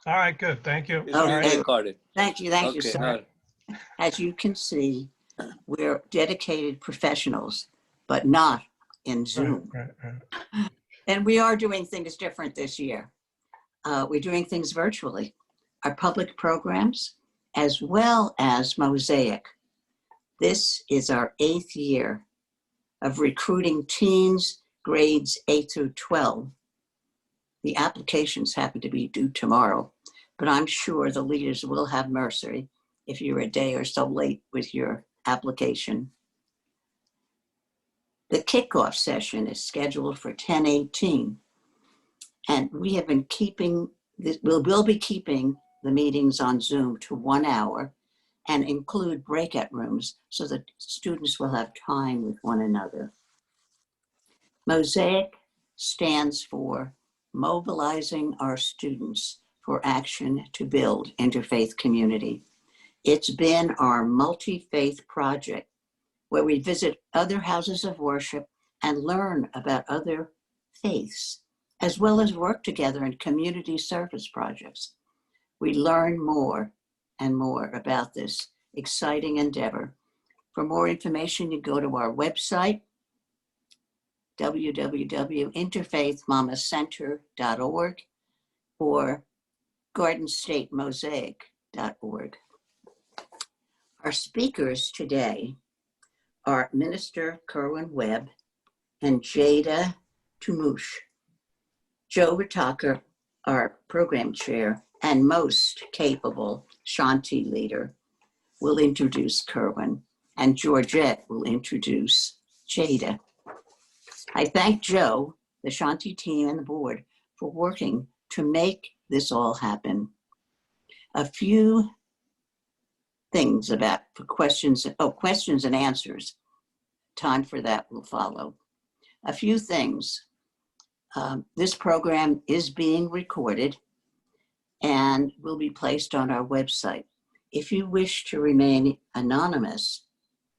All right, good. Thank you. It's All being right. recorded. Thank you, Okay, sir. As you can see, we're dedicated professionals, but not in Zoom. Right. And we are doing things different this year. We're doing things virtually. Our public programs, as well as Mosaic. This is our 8th year of recruiting teens, grades 8 through 12. The applications happen to be due tomorrow, but I'm sure the leaders will have mercy if you're a day or so late with your application. The kickoff session is scheduled for 10:18, and we have been we'll be keeping the meetings on Zoom to 1 hour and include breakout rooms so that students will have time with one another. Mosaic stands for mobilizing our students for action to build interfaith community. It's been our multi-faith project where we visit other houses of worship and learn about other faiths, as well as work together in community service projects. We learn more and more about this exciting endeavor. For more information, you go to our website, www.interfaithmamacenter.org or gardenstatemosaic.org. Our speakers today are Minister Kerwin Webb and Jada Tumush. Joe Ritaka, our program chair and most capable Shanti leader, will introduce Kerwin, and Georgette will introduce Jada. I thank Joe, the Shanti team, and the board for working to make this all happen. A few things about questions and answers. Time for that will follow. A few things. This program is being recorded and will be placed on our website. If you wish to remain anonymous,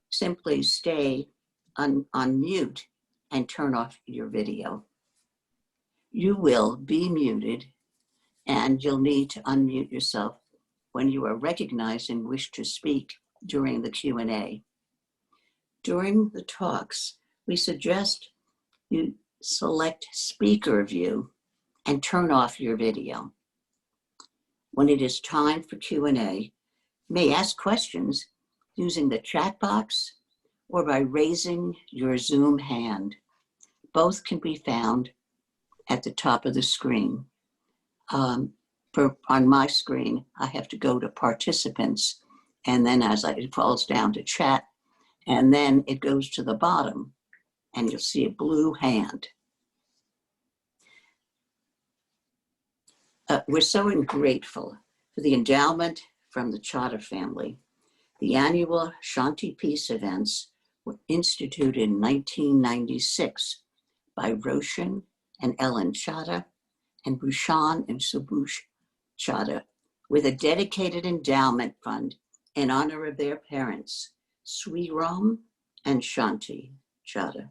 simply stay on mute and turn off your video. You will be muted and you'll need to unmute yourself when you are recognized and wish to speak during the Q&A. During the talks, we suggest you select speaker view and turn off your video. When it is time for Q&A, you may ask questions using the chat box or by raising your Zoom hand. Both can be found at the top of the screen. On my screen, I have to go to participants, and then it falls down to chat, and then it goes to the bottom, and you'll see a blue hand. We're so grateful for the endowment from the Chadha family. The annual Shanti Peace Events were instituted in 1996 by Roshan and Ellen Chadha and Bhushan and Subhush Chadha, with a dedicated endowment fund in honor of their parents, Sri Ram and Shanti Chadha.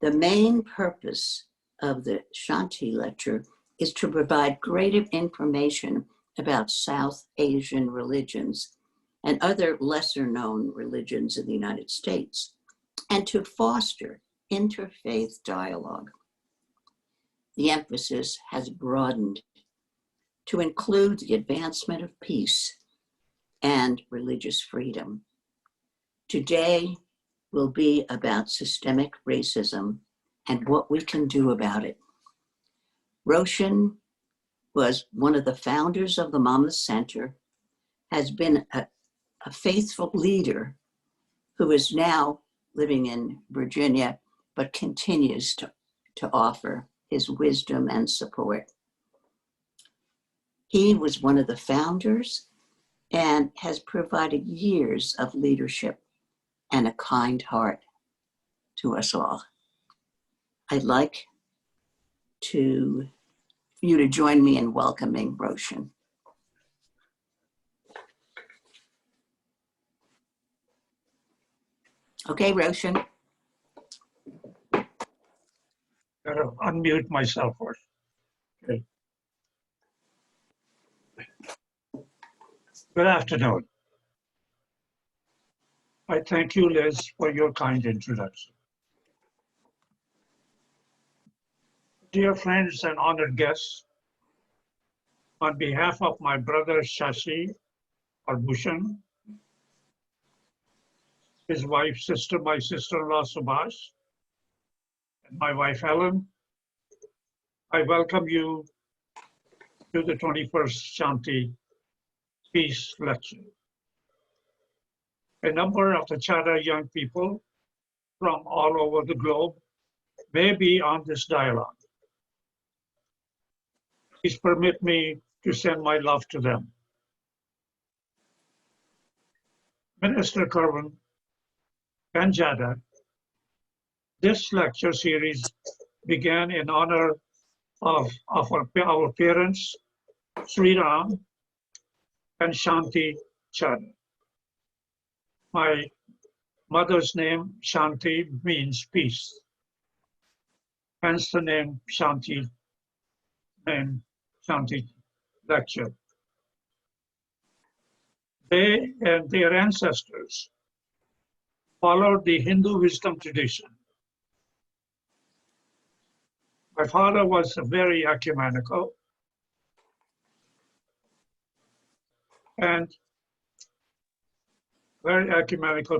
The main purpose of the Shanti lecture is to provide greater information about South Asian religions and other lesser known religions in the United States, and to foster interfaith dialogue. The emphasis has broadened to include the advancement of peace and religious freedom. Today will be about systemic racism and what we can do about it. Roshan was one of the founders of the Monmouth Center, has been a faithful leader who is now living in Virginia, but continues to offer his wisdom and support. He was one of the founders and has provided years of leadership and a kind heart to us all. I'd like you to join me in welcoming Roshan. Okay, Roshan. Gotta unmute myself first. Okay. Good afternoon. I thank you, Liz, for your kind introduction. Dear friends and honored guests, on behalf of my brother Shashi or Bhushan, his wife, my sister-in-law Subhash, and my wife Helen, I welcome you to the 21st Shanti Peace Lecture. A number of the Chada young people from all over the globe may be on this dialogue. Please permit me to send my love to them. Minister Kerwin and Jada, this lecture series began in honor of our parents, Sri Ram and Shanti Chada. My mother's name, Shanti, means peace. Hence the name Shanti lecture. They and their ancestors followed the Hindu wisdom tradition. My father was a very ecumenical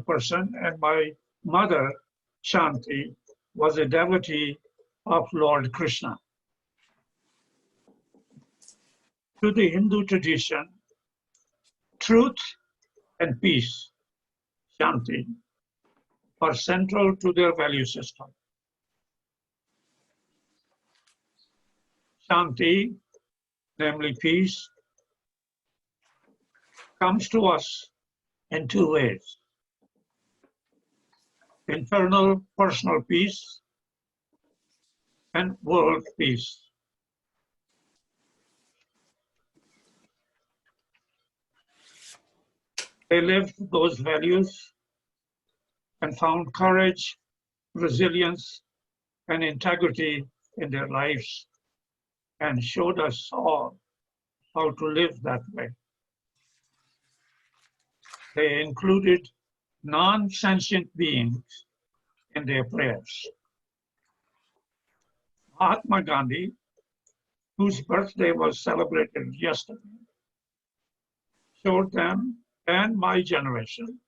person, and my mother, Shanti, was a devotee of Lord Krishna. To the Hindu tradition, truth and peace, Shanti, are central to their value system. Shanti, namely peace, comes to us in two ways: internal personal peace and world peace. They lived those values and found courage, resilience, and integrity in their lives, and showed us all how to live that way. They included non-sentient beings in their prayers. Mahatma Gandhi, whose birthday was celebrated yesterday, showed them and my generation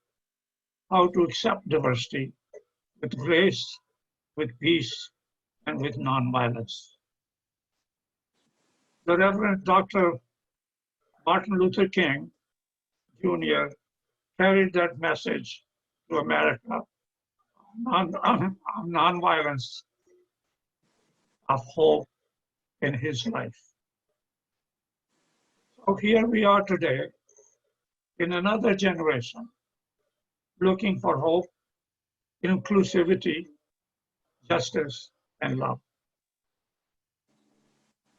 how to accept diversity with grace, with peace, and with nonviolence. The Reverend Dr. Martin Luther King Jr. carried that message to America on nonviolence, of hope in his life. So here we are today in another generation, looking for hope, inclusivity, justice, and love.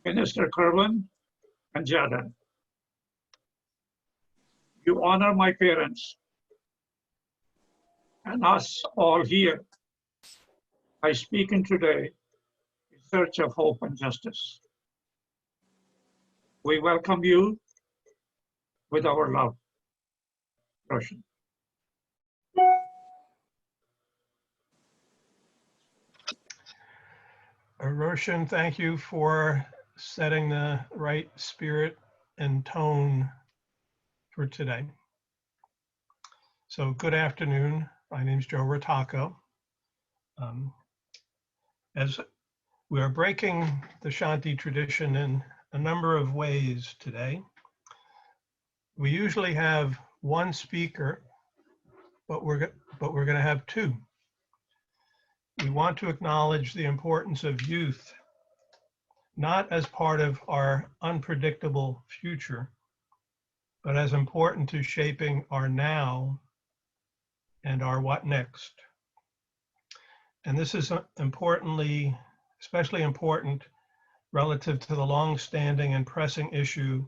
Minister Kerwin and Jada, you honor my parents and us all here by speaking today in search of hope and justice. We welcome you with our love. Roshan. Roshan, thank you for setting the right spirit and tone for today. So good afternoon. My name is Joe Rotacco. As we are breaking the Shanti tradition in a number of ways today, we usually have one speaker, but we're going to have two. We want to acknowledge the importance of youth, not as part of our unpredictable future, but as important to shaping our now and our what next. And this is especially important relative to the long-standing and pressing issue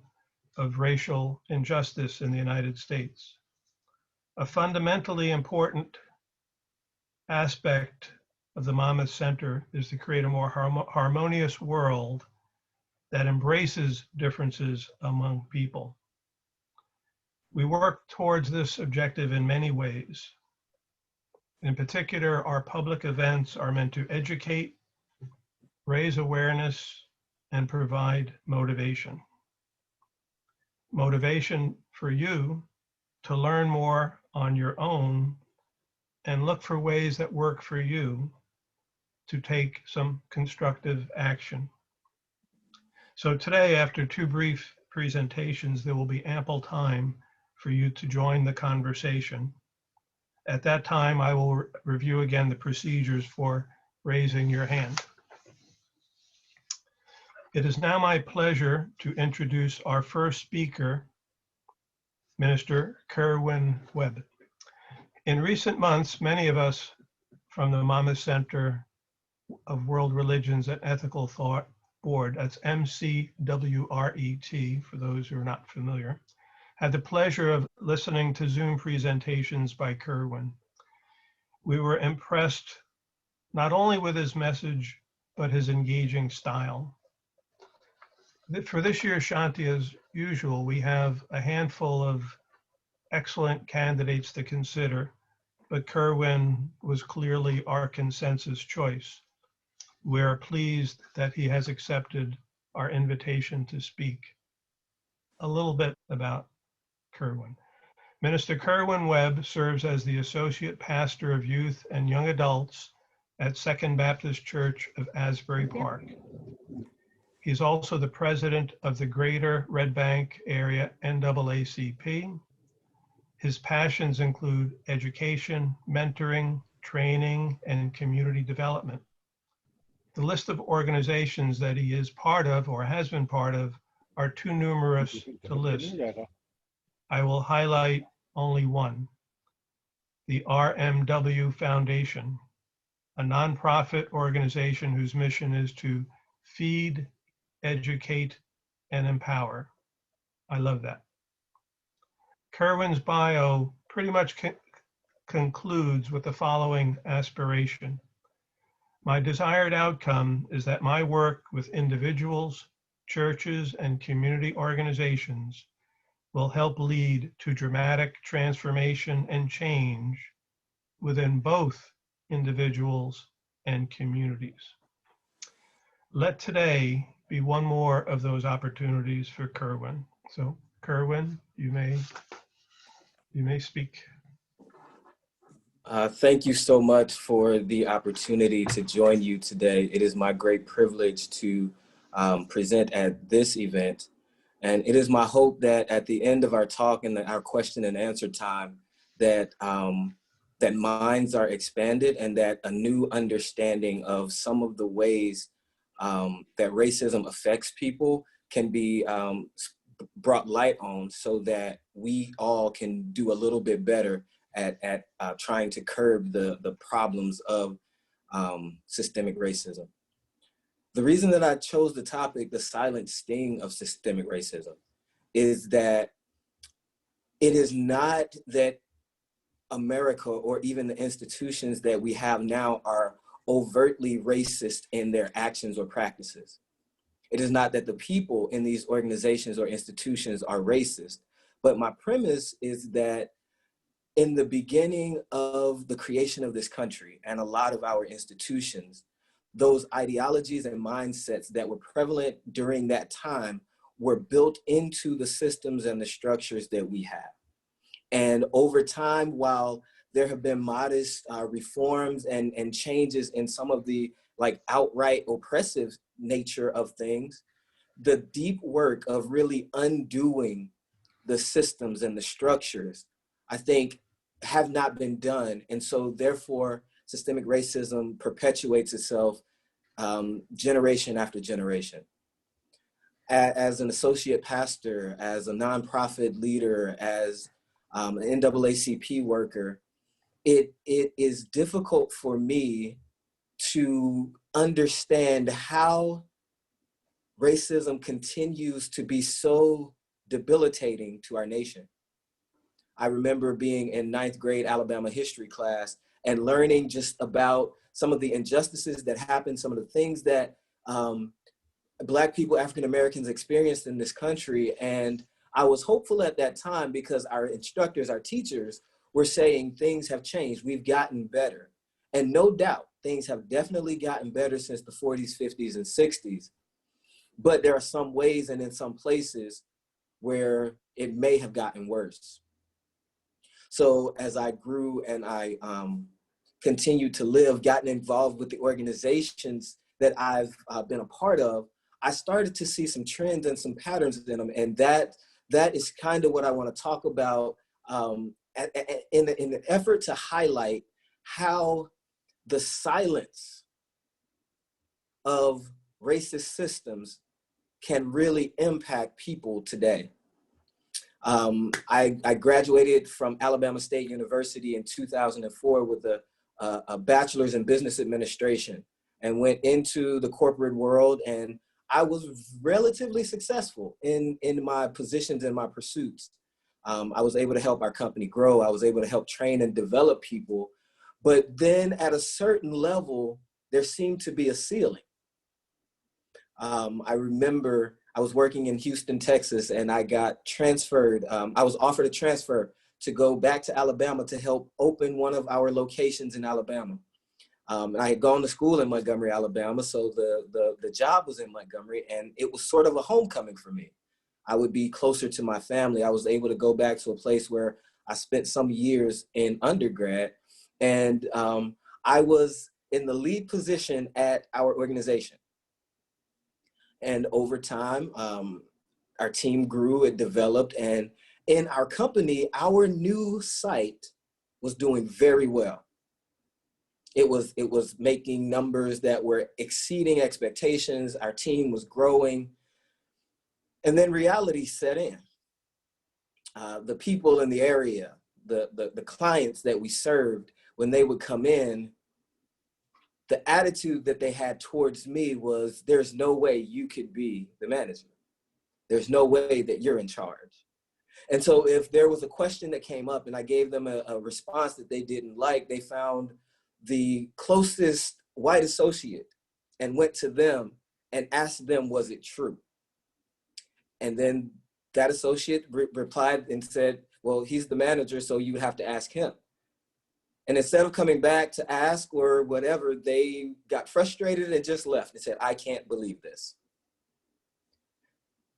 of racial injustice in the United States. A fundamentally important aspect of the Monmouth Center is to create a more harmonious world that embraces differences among people. We work towards this objective in many ways. In particular, our public events are meant to educate, raise awareness, and provide motivation. Motivation for you to learn more on your own and look for ways that work for you to take some constructive action. So today, after two brief presentations, there will be ample time for you to join the conversation. At that time, I will review again the procedures for raising your hand. It is now my pleasure to introduce our first speaker, Minister Kerwin Webb. In recent months, many of us from the Monmouth Center of World Religions and Ethical Thought Board, that's MCWRET, for those who are not familiar, had the pleasure of listening to Zoom presentations by Kerwin. We were impressed not only with his message, but his engaging style. For this year's Shanti, as usual, we have a handful of excellent candidates to consider, but Kerwin was clearly our consensus choice. We are pleased that he has accepted our invitation to speak. A little bit about Kerwin. Minister Kerwin Webb serves as the Associate Pastor of Youth and Young Adults at Second Baptist Church of Asbury Park. He's also the president of the Greater Red Bank Area NAACP. His passions include education, mentoring, training, and community development. The list of organizations that he is part of or has been part of are too numerous to list. I will highlight only one, the RMW Foundation, a nonprofit organization whose mission is to feed, educate, and empower. I love that. Kerwin's bio pretty much concludes with the following aspiration. My desired outcome is that my work with individuals, churches, and community organizations will help lead to dramatic transformation and change within both individuals and communities. Let today be one more of those opportunities for Kerwin. So Kerwin, you may speak. Thank you so much for the opportunity to join you today. It is my great privilege to present at this event. And it is my hope that at the end of our talk and our question and answer time, that that minds are expanded and that a new understanding of some of the ways that racism affects people can be brought light on, so that we all can do a little bit better at trying to curb the problems of systemic racism. The reason that I chose the topic, the silent sting of systemic racism, is that it is not that America or even the institutions that we have now are overtly racist in their actions or practices. It is not that the people in these organizations or institutions are racist, but my premise is that in the beginning of the creation of this country and a lot of our institutions, those ideologies and mindsets that were prevalent during that time were built into the systems and the structures that we have. And over time, while there have been modest reforms and changes in some of the outright oppressive nature of things, the deep work of really undoing the systems and the structures, I think, have not been done. And so therefore, systemic racism perpetuates itself generation after generation. As an associate pastor, as a nonprofit leader, as an NAACP worker, it is difficult for me to understand how racism continues to be so debilitating to our nation. I remember being in 9th grade Alabama history class and learning just about some of the injustices that happened, some of the things that Black people, African Americans experienced in this country. And I was hopeful at that time because our instructors, our teachers were saying things have changed. We've gotten better. And no doubt, things have definitely gotten better since the 40s, 50s, and 60s. But there are some ways and in some places where it may have gotten worse. So as I grew and I continued to live, gotten involved with the organizations that I've been a part of, I started to see some trends and some patterns in them. And that is kind of what I want to talk about in the effort to highlight how the silence of racist systems can really impact people today. I graduated from Alabama State University in 2004 with a bachelor's in business administration and went into the corporate world, and I was relatively successful in my positions and my pursuits. I was able to help our company grow. I was able to help train and develop people. But then at a certain level, there seemed to be a ceiling. I remember I was working in Houston, Texas, and I got transferred. I was offered a transfer to go back to Alabama to help open one of our locations in Alabama. And I had gone to school in Montgomery, Alabama, so the job was in Montgomery, and it was sort of a homecoming for me. I would be closer to my family. I was able to go back to a place where I spent some years in undergrad, and I was in the lead position at our organization. And over time, our team grew, it developed, and in our company, our new site was doing very well. It was making numbers that were exceeding expectations. Our team was growing. And then reality set in. The people in the area, the clients that we served, when they would come in, the attitude that they had towards me was, there's no way you could be the manager. There's no way that you're in charge. And so if there was a question that came up and I gave them a response that they didn't like, they found the closest white associate and went to them and asked them, was it true? And then that associate replied and said, well, he's the manager, so you have to ask him. And instead of coming back to ask or whatever, they got frustrated and just left and said, I can't believe this.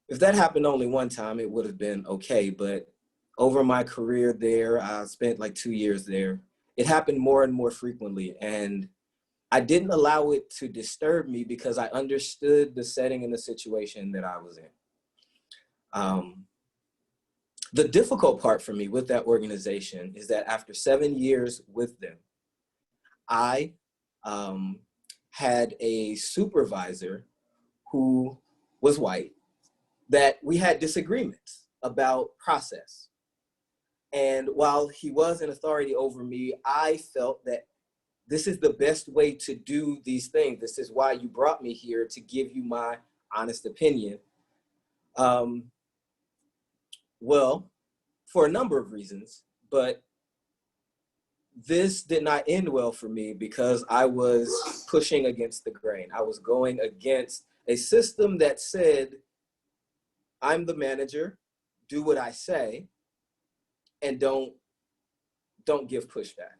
If that happened only one time, it would have been okay. But over my career there, I spent like 2 years there. It happened more and more frequently. And I didn't allow it to disturb me because I understood the setting and the situation that I was in. The difficult part for me with that organization is that after 7 years with them, I had a supervisor who was white, that we had disagreements about process. And while he was an authority over me, I felt that this is the best way to do these things. This is why you brought me here, to give you my honest opinion. Well, for a number of reasons, but this did not end well for me because I was pushing against the grain. I was going against a system that said, I'm the manager, do what I say, and don't give pushback.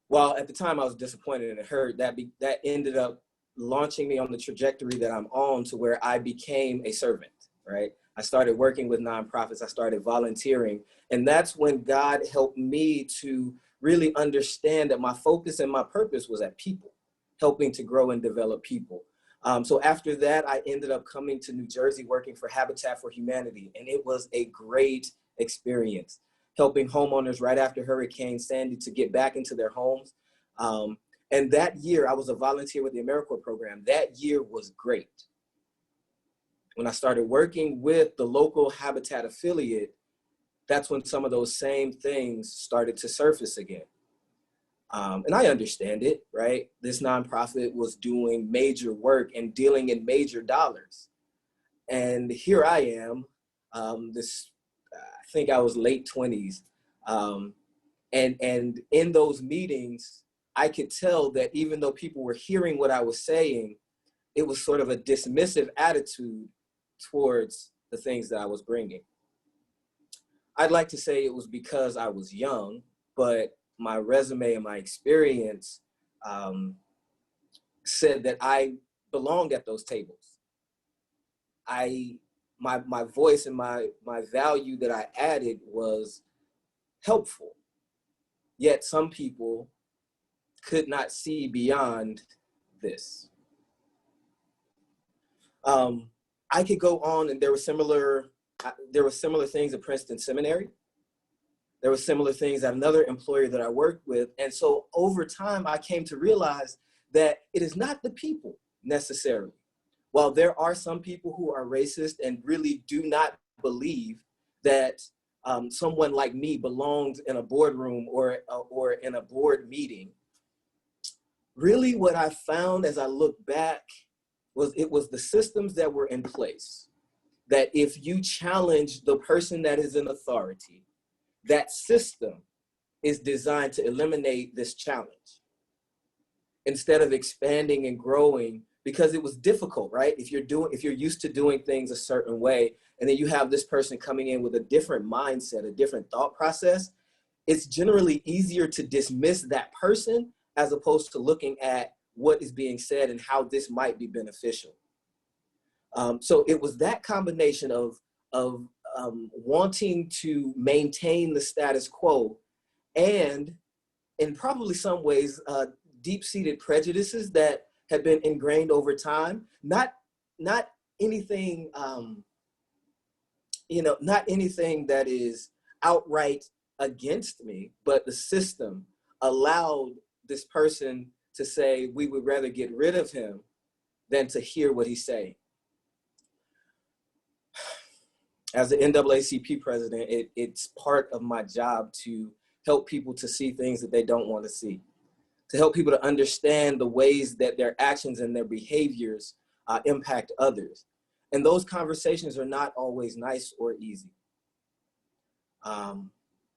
While at the time I was disappointed and it hurt, that ended up launching me on the trajectory that I'm on, to where I became a servant, right? I started working with nonprofits, I started volunteering, and that's when God helped me to really understand that my focus and my purpose was at people, helping to grow and develop people. So after that, I ended up coming to New Jersey, working for Habitat for Humanity, and it was a great experience, helping homeowners right after Hurricane Sandy to get back into their homes. And that year, I was a volunteer with the AmeriCorps program. That year was great. When I started working with the local Habitat affiliate, that's when some of those same things started to surface again. And I understand it, right? This nonprofit was doing major work and dealing in major dollars. And here I am, I think I was late 20s. And in those meetings, I could tell that even though people were hearing what I was saying, it was sort of a dismissive attitude towards the things that I was bringing. I'd like to say it was because I was young, but my resume and my experience said that I belonged at those tables. My voice and my value that I added was helpful. Yet some people could not see beyond this. I could go on, and there were similar things at Princeton Seminary. There were similar things at another employer that I worked with. And so over time, I came to realize that it is not the people necessarily. While there are some people who are racist and really do not believe that someone like me belongs in a boardroom or in a board meeting, really what I found as I look back was it was the systems that were in place. That if you challenge the person that is in authority, that system is designed to eliminate this challenge instead of expanding and growing, because it was difficult, right? If you're used to doing things a certain way, and then you have this person coming in with a different mindset, a different thought process, it's generally easier to dismiss that person as opposed to looking at what is being said and how this might be beneficial. So it was that combination of wanting to maintain the status quo, and in probably some ways, deep-seated prejudices that had been ingrained over time. Not anything, not anything that is outright against me, but the system allowed this person to say we would rather get rid of him than to hear what he's saying. As the NAACP president, it's part of my job to help people to see things that they don't want to see, to help people to understand the ways that their actions and their behaviors impact others. And those conversations are not always nice or easy.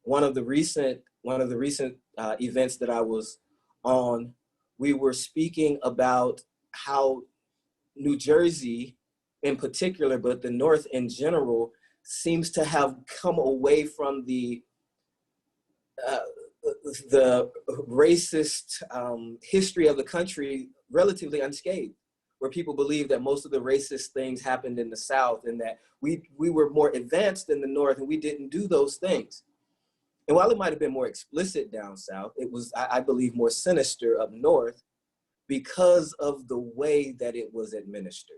One of the recent events that I was on, we were speaking about how New Jersey in particular, but the North in general, seems to have come away from the racist history of the country relatively unscathed, where people believe that most of the racist things happened in the South and that we were more advanced in the North and we didn't do those things. And while it might have been more explicit down South, it was, I believe, more sinister up North because of the way that it was administered.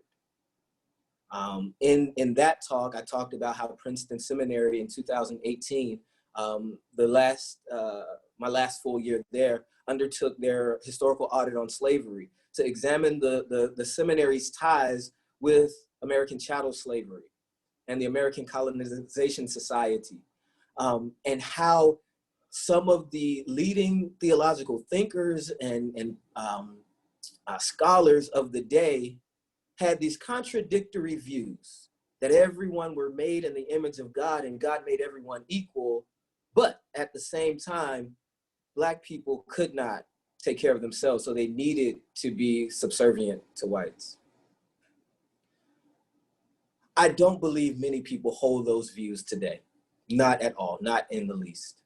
In that talk, I talked about how Princeton Seminary in 2018, my last full year there, undertook their historical audit on slavery to examine the seminary's ties with American chattel slavery and the American Colonization Society, and how some of the leading theological thinkers and scholars of the day had these contradictory views that everyone were made in the image of God and God made everyone equal, but at the same time, Black people could not take care of themselves, so they needed to be subservient to whites. I don't believe many people hold those views today, not at all, not in the least.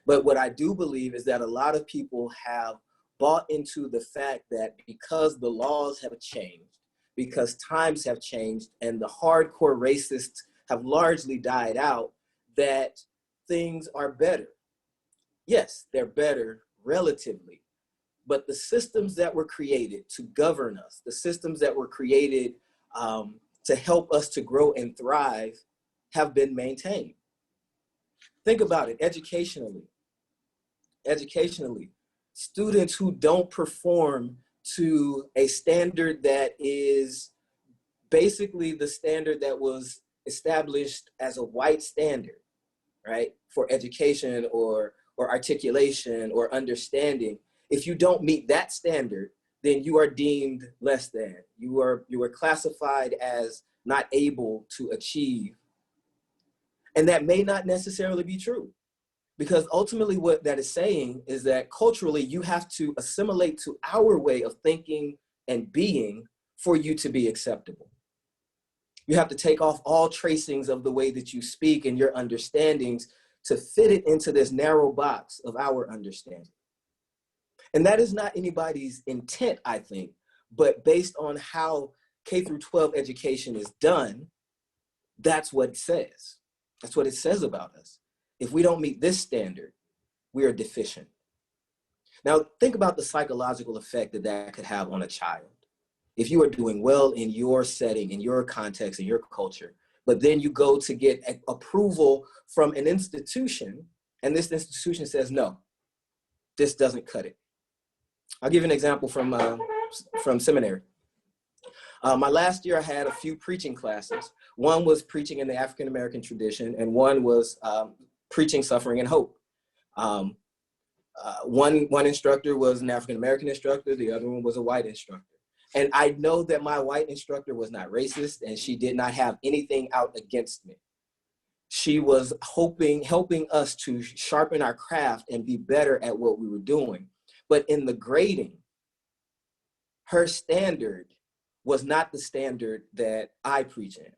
But what I do believe is that a lot of people have bought into the fact that because the laws have changed, because times have changed and the hardcore racists have largely died out, that things are better. Yes, they're better relatively, but the systems that were created to govern us, the systems that were created to help us to grow and thrive have been maintained. Think about it, educationally, students who don't perform to a standard that is basically the standard that was established as a white standard, right? For education or articulation or understanding. If you don't meet that standard, then you are deemed less than. You are classified as not able to achieve. And that may not necessarily be true. Because ultimately what that is saying is that culturally you have to assimilate to our way of thinking and being for you to be acceptable. You have to take off all tracings of the way that you speak and your understandings to fit it into this narrow box of our understanding. And that is not anybody's intent, I think, but based on how K through 12 education is done, that's what it says. That's what it says about us. If we don't meet this standard, we are deficient. Now, think about the psychological effect that that could have on a child. If you are doing well in your setting, in your context, in your culture, but then you go to get approval from an institution, and this institution says, no, this doesn't cut it. I'll give you an example from seminary. My last year, I had a few preaching classes. One was preaching in the African-American tradition, and one was preaching suffering and hope. One instructor was an African-American instructor, the other one was a white instructor. And I know that my white instructor was not racist, and she did not have anything out against me. She was helping us to sharpen our craft and be better at what we were doing. But in the grading, her standard was not the standard that I preach in.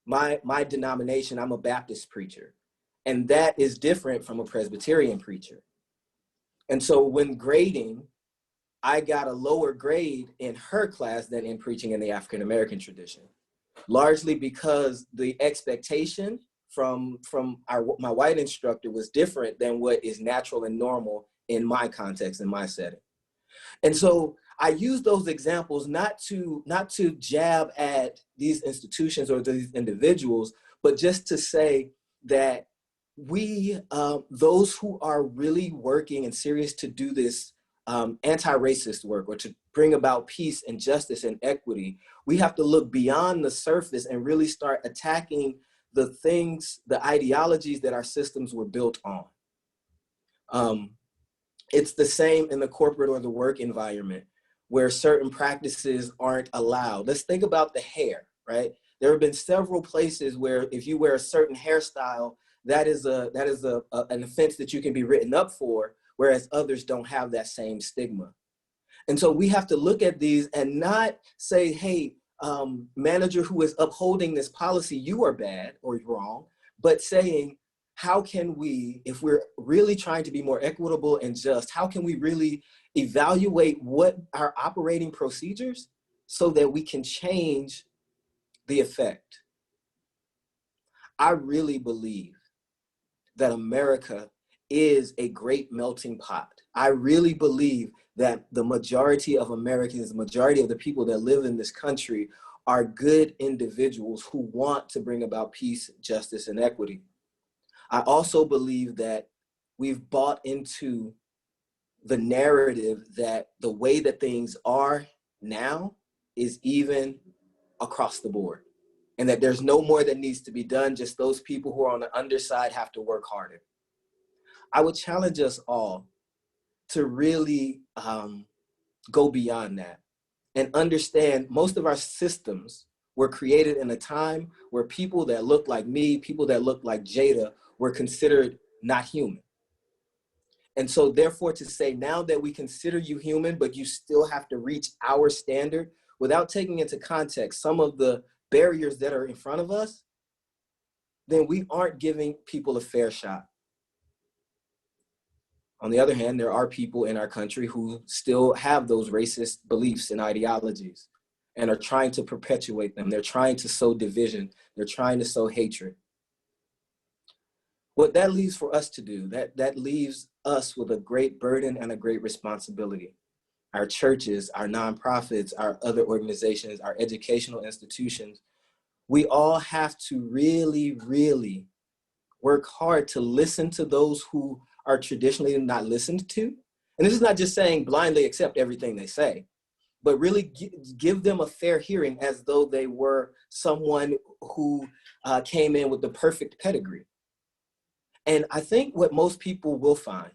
My denomination, I'm a Baptist preacher, and that is different from a Presbyterian preacher. And so when grading, I got a lower grade in her class than in preaching in the African-American tradition, largely because the expectation from my white instructor was different than what is natural and normal in my context, in my setting. And so I use those examples not to jab at these institutions or these individuals, but just to say that we, those who are really working and serious to do this anti-racist work or to bring about peace and justice and equity, we have to look beyond the surface and really start attacking the things, the ideologies that our systems were built on. It's the same in the corporate or the work environment where certain practices aren't allowed. Let's think about the hair, right? There have been several places where if you wear a certain hairstyle, that is an offense that you can be written up for, whereas others don't have that same stigma. And so we have to look at these and not say, hey, manager who is upholding this policy, you are bad or wrong, but saying, how can we, if we're really trying to be more equitable and just, how can we really evaluate what our operating procedures so that we can change the effect? I really believe that America is a great melting pot. I really believe that the majority of Americans, the majority of the people that live in this country are good individuals who want to bring about peace, justice, and equity. I also believe that we've bought into the narrative that the way that things are now is even across the board, and that there's no more that needs to be done. Just those people who are on the underside have to work harder. I would challenge us all to really go beyond that and understand most of our systems were created in a time where people that look like me, people that look like Jada, were considered not human. And so therefore to say now that we consider you human, but you still have to reach our standard without taking into context some of the barriers that are in front of us, then we aren't giving people a fair shot. On the other hand, there are people in our country who still have those racist beliefs and ideologies and are trying to perpetuate them. They're trying to sow division. They're trying to sow hatred. What that leaves for us to do, that leaves us with a great burden and a great responsibility. Our churches, our nonprofits, our other organizations, our educational institutions, we all have to really, really work hard to listen to those who are traditionally not listened to. And this is not just saying blindly accept everything they say, but really give them a fair hearing as though they were someone who came in with the perfect pedigree. And I think what most people will find,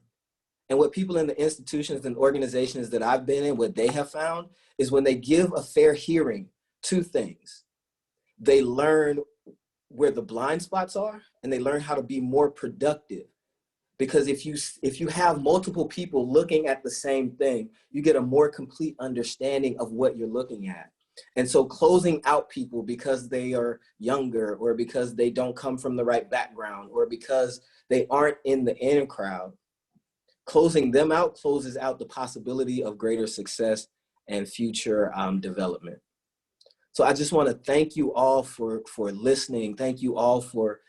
and what people in the institutions and organizations that I've been in, what they have found, is when they give a fair hearing to things, they learn where the blind spots are, and they learn how to be more productive. Because if you have multiple people looking at the same thing, you get a more complete understanding of what you're looking at. And so closing out people because they are younger, or because they don't come from the right background, or because they aren't in the in crowd, closing them out closes out the possibility of greater success and future development. So I just want to thank you all for listening. Thank you all for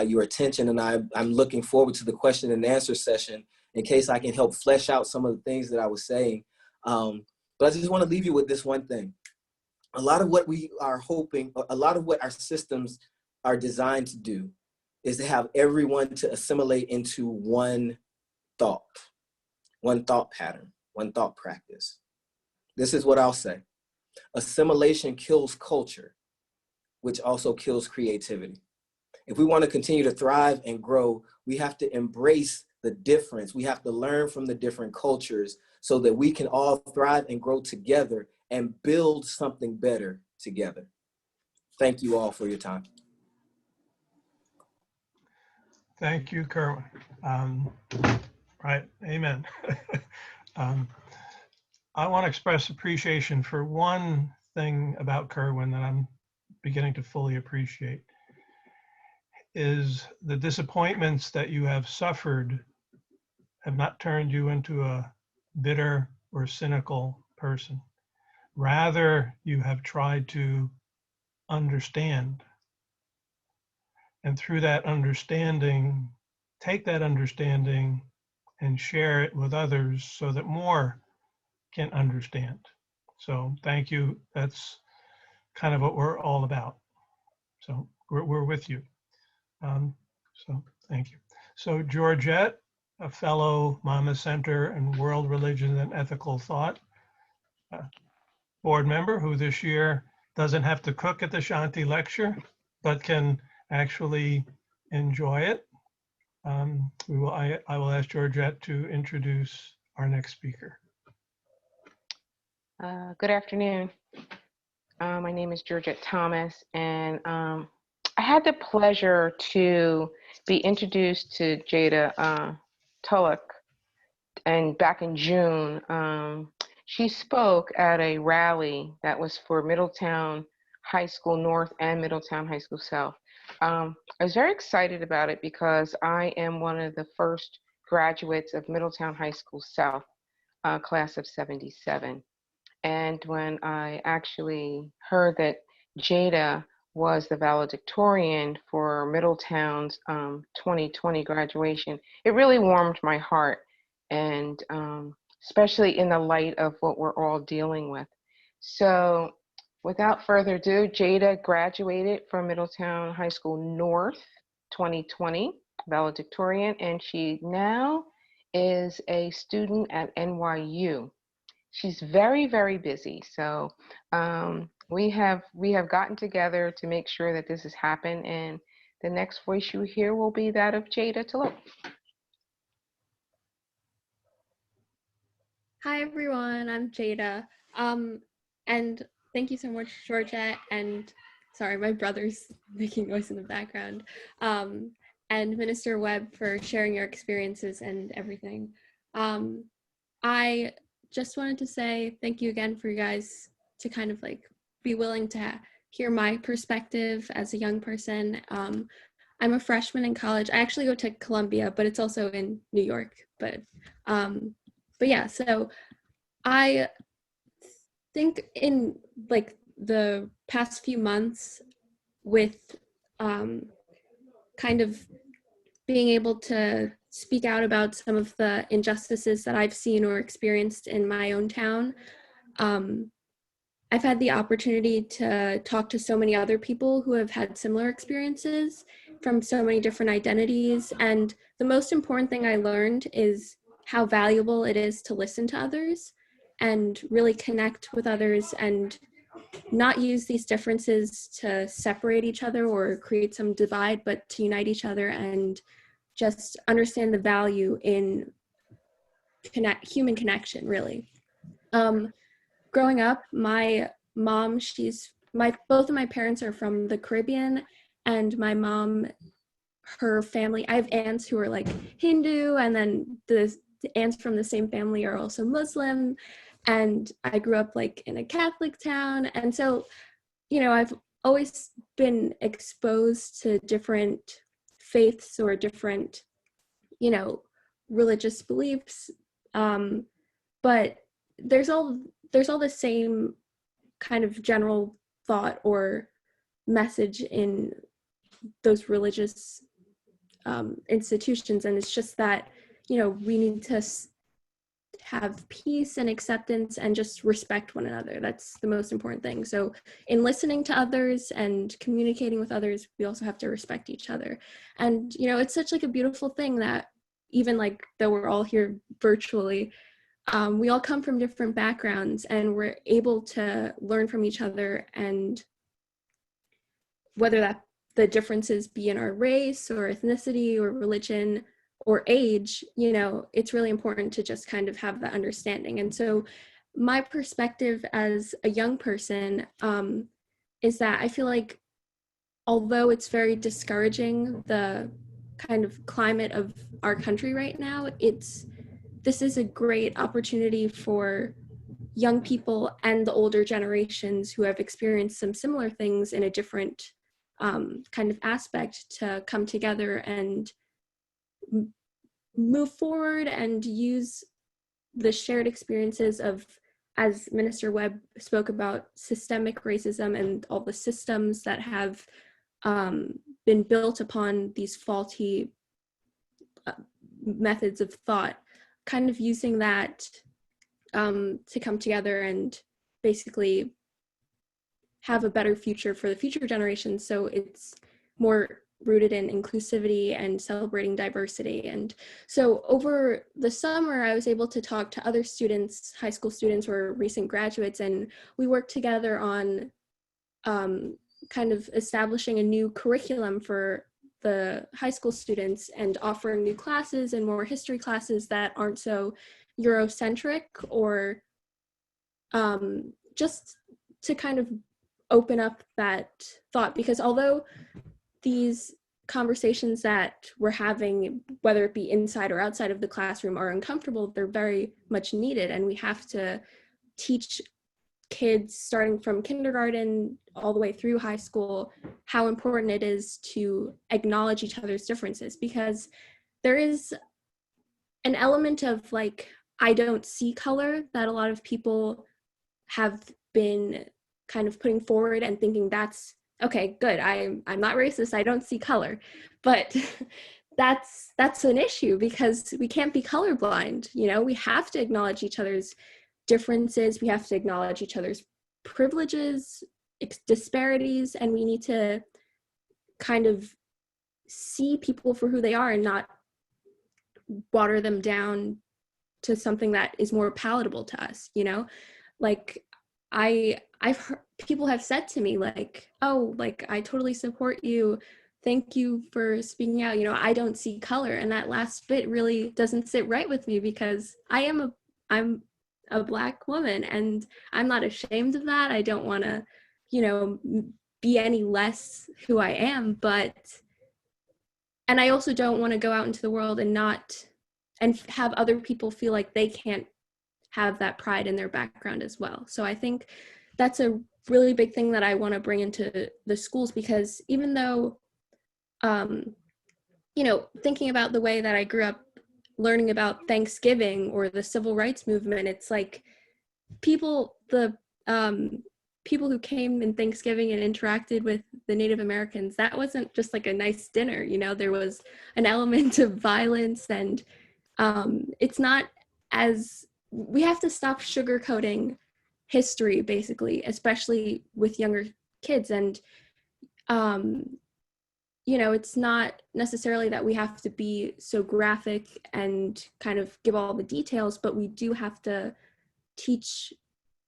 your attention. And I'm looking forward to the question and answer session in case I can help flesh out some of the things that I was saying. But I just want to leave you with this one thing. A lot of what we are hoping, a lot of what our systems are designed to do is to have everyone to assimilate into one thought pattern, one thought practice. This is what I'll say. Assimilation kills culture, which also kills creativity. If we want to continue to thrive and grow, we have to embrace the difference. We have to learn from the different cultures so that we can all thrive and grow together and build something better together. Thank you all for your time. Thank you, Kerwin. Right, amen. I want to express appreciation for one thing about Kerwin that I'm beginning to fully appreciate, is the disappointments that you have suffered have not turned you into a bitter or cynical person. Rather, you have tried to understand. And through that understanding, take that understanding and share it with others so that more can understand. So thank you. That's kind of what we're all about. So we're with you. So thank you. So Georgette, a fellow Monmouth Center and World Religion and Ethical Thought board member, who this year doesn't have to cook at the Shanti lecture, but can actually enjoy it. I will ask Georgette to introduce our next speaker. Good afternoon. My name is Georgette Thomas, and I had the pleasure to be introduced to Jada Tulloch, and back in June, she spoke at a rally that was for Middletown High School North and Middletown High School South. I was very excited about it because I am one of the first graduates of Middletown High School South, class of '77. And when I actually heard that Jada was the valedictorian for Middletown's 2020 graduation, it really warmed my heart, and especially in the light of what we're all dealing with. So without further ado, Jada graduated from Middletown High School North 2020, valedictorian, and she now is a student at NYU. She's very, very busy. So we have gotten together to make sure that this has happened, and the next voice you hear will be that of Jada Tulloch. Hi everyone, I'm Jada. And thank you so much, Georgette, and sorry, my brother's making noise in the background. And Minister Webb for sharing your experiences and everything. I just wanted to say thank you again for you guys to kind of like be willing to hear my perspective as a young person. I'm a freshman in college. I actually go to Columbia, but it's also in New York. But yeah, so I think in like the past few months with kind of being able to speak out about some of the injustices that I've seen or experienced in my own town, I've had the opportunity to talk to so many other people who have had similar experiences from so many different identities. And the most important thing I learned is how valuable it is to listen to others and really connect with others and not use these differences to separate each other or create some divide, but to unite each other and just understand the value in human connection, really. Growing up, my mom, both of my parents are from the Caribbean, and my mom, her family, I have aunts who are like Hindu, and then the aunts from the same family are also Muslim. And I grew up like in a Catholic town. And so, I've always been exposed to different faiths or different, religious beliefs. But there's all the same kind of general thought or message in those religious institutions. And it's just that, we need to have peace and acceptance and just respect one another. That's the most important thing. So in listening to others and communicating with others, we also have to respect each other. And, it's such like a beautiful thing that even like though we're all here virtually, we all come from different backgrounds and we're able to learn from each other, and whether that the differences be in our race or ethnicity or religion or age, it's really important to just kind of have that understanding. And so my perspective as a young person is that I feel like although it's very discouraging, the kind of climate of our country right now, this is a great opportunity for young people and the older generations who have experienced some similar things in a different kind of aspect to come together and move forward and use the shared experiences of, as Minister Webb spoke about, systemic racism and all the systems that have been built upon these faulty methods of thought, kind of using that to come together and basically have a better future for the future generations. So it's more rooted in inclusivity and celebrating diversity. And so over the summer, I was able to talk to other students, high school students or recent graduates, and we worked together on kind of establishing a new curriculum for the high school students and offering new classes and more history classes that aren't so Eurocentric, or just to kind of open up that thought. Because although these conversations that we're having, whether it be inside or outside of the classroom, are uncomfortable, they're very much needed. And we have to teach kids starting from kindergarten all the way through high school how important it is to acknowledge each other's differences, because there is an element of like, I don't see color that a lot of people have been kind of putting forward and thinking that's okay, good, I'm not racist, I don't see color. But that's an issue, because we can't be colorblind. We have to acknowledge each other's differences, we have to acknowledge each other's privileges, disparities, and we need to kind of see people for who they are and not water them down to something that is more palatable to us. Like I've heard people have said to me like, oh, like I totally support you, thank you for speaking out, I don't see color. And that last bit really doesn't sit right with me, because I'm a Black woman and I'm not ashamed of that. I don't want to be any less who I am, and I also don't want to go out into the world and have other people feel like they can't have that pride in their background as well. So I think that's a really big thing that I want to bring into the schools, because even though, thinking about the way that I grew up learning about Thanksgiving or the civil rights movement, it's like people who came in Thanksgiving and interacted with the Native Americans, that wasn't just like a nice dinner, there was an element of violence, and it's not as, we have to stop sugarcoating history, basically, especially with younger kids. And it's not necessarily that we have to be so graphic and kind of give all the details, but we do have to teach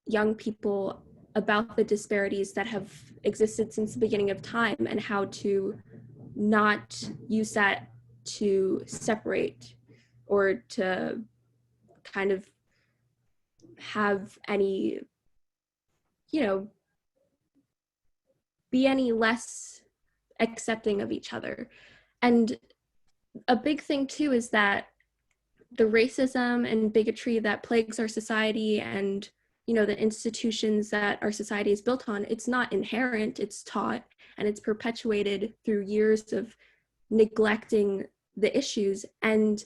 young people about the disparities that have existed since the beginning of time and how to not use that to separate or to kind of have any, be any less accepting of each other. And a big thing too is that the racism and bigotry that plagues our society and, you know, the institutions that our society is built on, it's not inherent, it's taught, and it's perpetuated through years of neglecting the issues. And,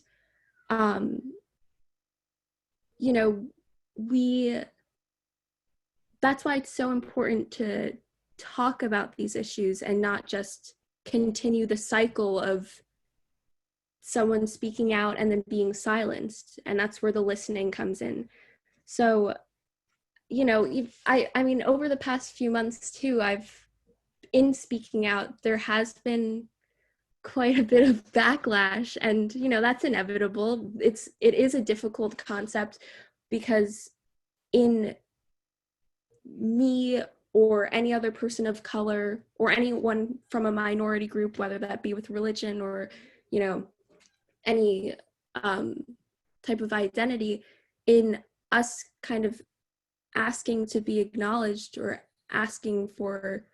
you know, that's why it's so important to talk about these issues and not just continue the cycle of someone speaking out and then being silenced. And that's where the listening comes in. So, you know, I mean, over the past few months too, in speaking out, there has been quite a bit of backlash, and, you know, that's inevitable. It is a difficult concept because in me or any other person of color or anyone from a minority group, whether that be with religion or, you know, any type of identity, in us kind of asking to be acknowledged or asking for,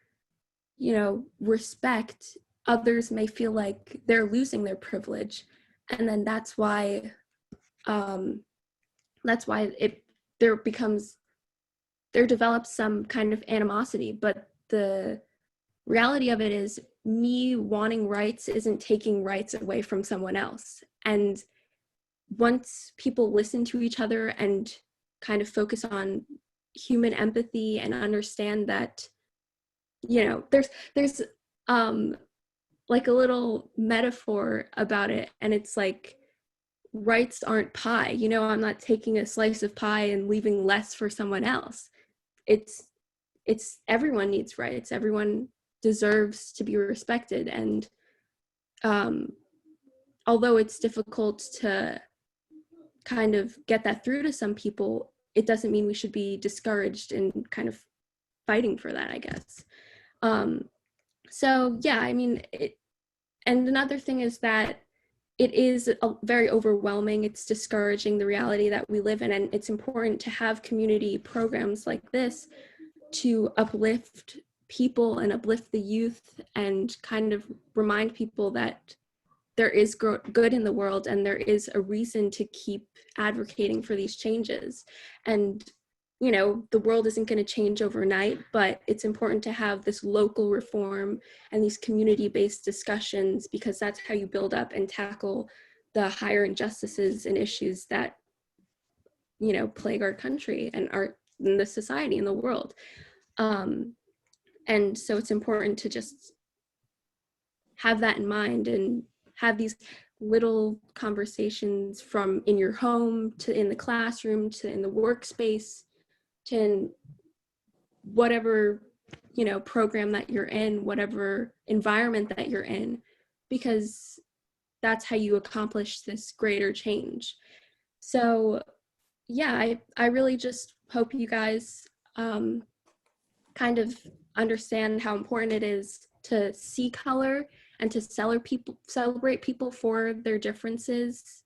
you know, respect, others may feel like they're losing their privilege. And then that's why there develops some kind of animosity. But the reality of it is, me wanting rights isn't taking rights away from someone else. And once people listen to each other and kind of focus on human empathy and understand that, you know, there's like a little metaphor about it, and it's like, rights aren't pie. You know, I'm not taking a slice of pie and leaving less for someone else. It's everyone needs rights. Everyone deserves to be respected. And although it's difficult to kind of get that through to some people, it doesn't mean we should be discouraged in kind of fighting for that, I guess. So yeah, I mean, and another thing is that it is very overwhelming. It's discouraging, the reality that we live in, and it's important to have community programs like this to uplift people and uplift the youth and kind of remind people that there is good in the world and there is a reason to keep advocating for these changes. And, you know, the world isn't going to change overnight, but it's important to have this local reform and these community-based discussions, because that's how you build up and tackle the higher injustices and issues that, you know, plague our country and in the society and the world. And so it's important to just have that in mind and have these little conversations, from in your home to in the classroom to in the workspace to in whatever, you know, program that you're in, whatever environment that you're in, because that's how you accomplish this greater change. So yeah, I really just hope you guys kind of understand how important it is to see color and to celebrate people for their differences.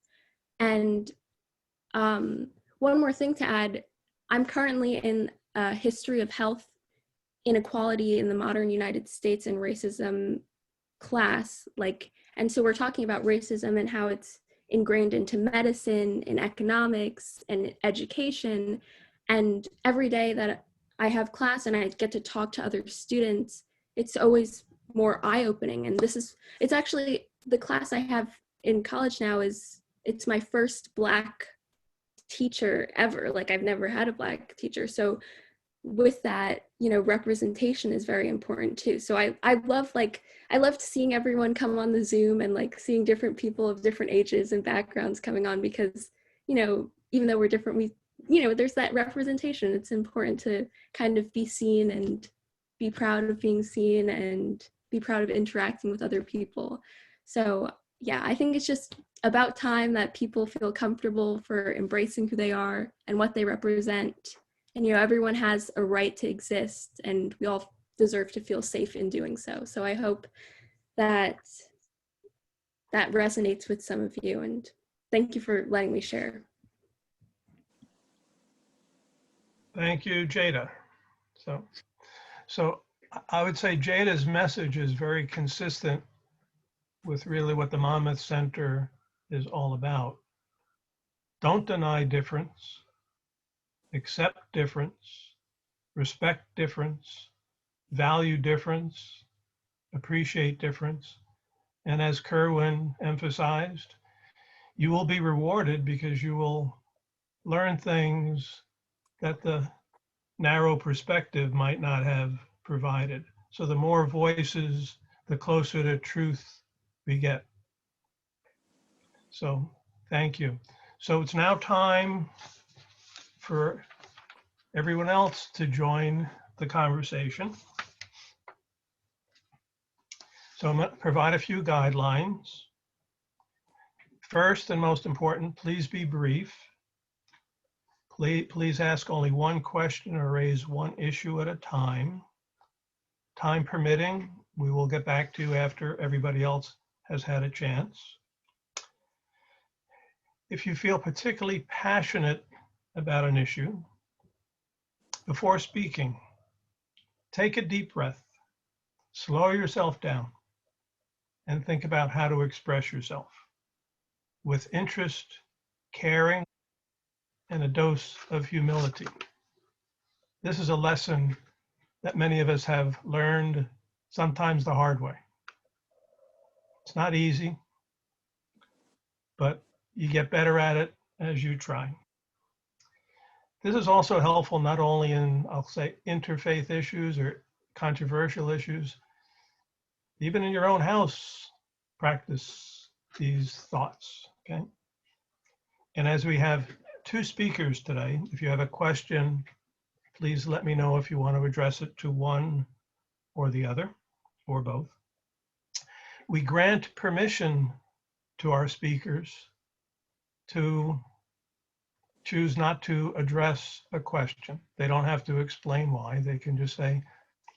And one more thing to add, I'm currently in a history of health inequality in the modern United States and racism class, and so we're talking about racism and how it's ingrained into medicine and economics and education. And every day that I have class and I get to talk to other students, it's always more eye-opening. And it's actually the class I have in college now it's my first Black teacher ever. Like, I've never had a Black teacher. So with that, you know, representation is very important too. So I loved seeing everyone come on the Zoom and like seeing different people of different ages and backgrounds coming on, because, you know, even though we're different, you know, there's that representation. It's important to kind of be seen and be proud of being seen and be proud of interacting with other people. So yeah, I think it's just about time that people feel comfortable for embracing who they are and what they represent. And, you know, everyone has a right to exist, and we all deserve to feel safe in doing so. So I hope that resonates with some of you, and thank you for letting me share. Thank you, Jada. So I would say Jada's message is very consistent with really what the Monmouth Center is all about. Don't deny difference. Accept difference. Respect difference. Value difference. Appreciate difference. And as Kerwin emphasized, you will be rewarded because you will learn things that the narrow perspective might not have provided. So the more voices, the closer to truth we get. So thank you. So it's now time for everyone else to join the conversation. So I'm going to provide a few guidelines. First and most important, please be brief. Please ask only one question or raise one issue at a time. Time permitting, we will get back to you after everybody else has had a chance. If you feel particularly passionate about an issue, before speaking, take a deep breath, slow yourself down, and think about how to express yourself with interest, caring, and a dose of humility. This is a lesson that many of us have learned, sometimes the hard way. It's not easy, but you get better at it as you try. This is also helpful not only in, I'll say, interfaith issues or controversial issues, even in your own house, practice these thoughts, okay? And as we have two speakers today, if you have a question, please let me know if you want to address it to one or the other, or both. We grant permission to our speakers to choose not to address a question. They don't have to explain why. They can just say,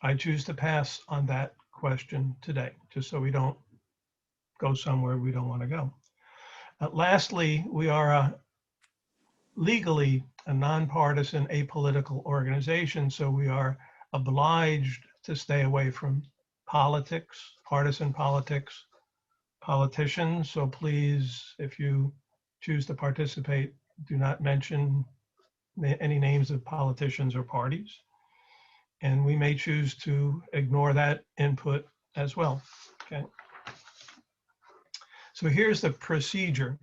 I choose to pass on that question today, just so we don't go somewhere we don't want to go. Lastly, we are legally a nonpartisan, apolitical organization, so we are obliged to stay away from politics, partisan politics, politicians. So please, if you choose to participate, do not mention any names of politicians or parties. And we may choose to ignore that input as well, okay? So here's the procedure.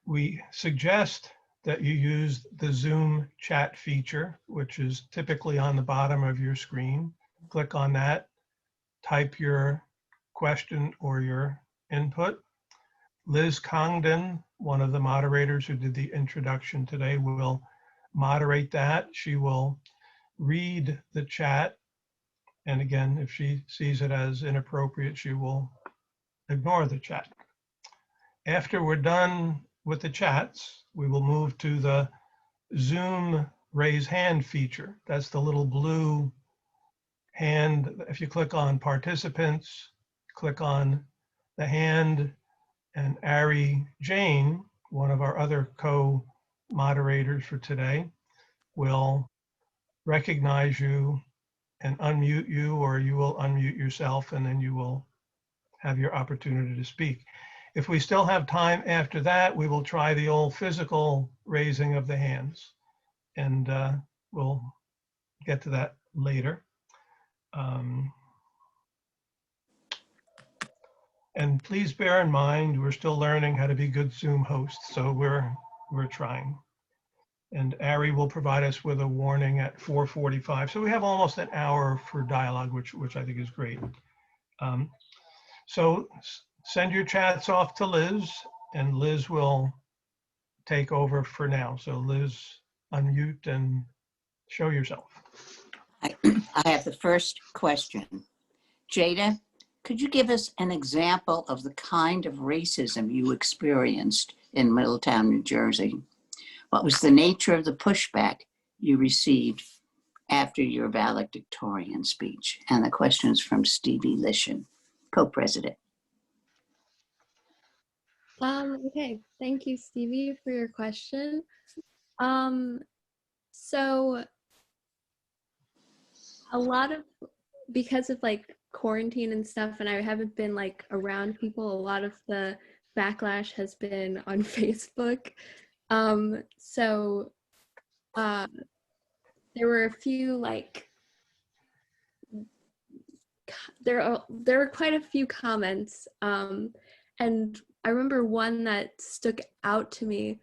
We suggest that you use the Zoom chat feature, which is typically on the bottom of your screen. Click on that, type your question or your input. Liz Congdon, one of the moderators who did the introduction today, will moderate that. She will read the chat. And again, if she sees it as inappropriate, she will ignore the chat. After we're done with the chats, we will move to the Zoom raise hand feature. That's the little blue hand. If you click on participants, click on the hand, and Ari Jane, one of our other co-moderators for today, will recognize you and unmute you, or you will unmute yourself, and then you will have your opportunity to speak. If we still have time after that, we will try the old physical raising of the hands, and we'll get to that later. And please bear in mind, we're still learning how to be good Zoom hosts, so we're trying. And Ari will provide us with a warning at 4:45. So we have almost an hour for dialogue, which I think is great. So send your chats off to Liz, and Liz will take over for now. So Liz, unmute and show yourself. I have the first question. Jada, could you give us an example of the kind of racism you experienced in Middletown, New Jersey? What was the nature of the pushback you received after your valedictorian speech? And the question is from Stevie Lishan, co-president. Okay, thank you, Stevie, for your question. So a lot of, because of like quarantine and stuff, and I haven't been like around people, a lot of the backlash has been on Facebook. So there were a few there were quite a few comments, and I remember one that stuck out to me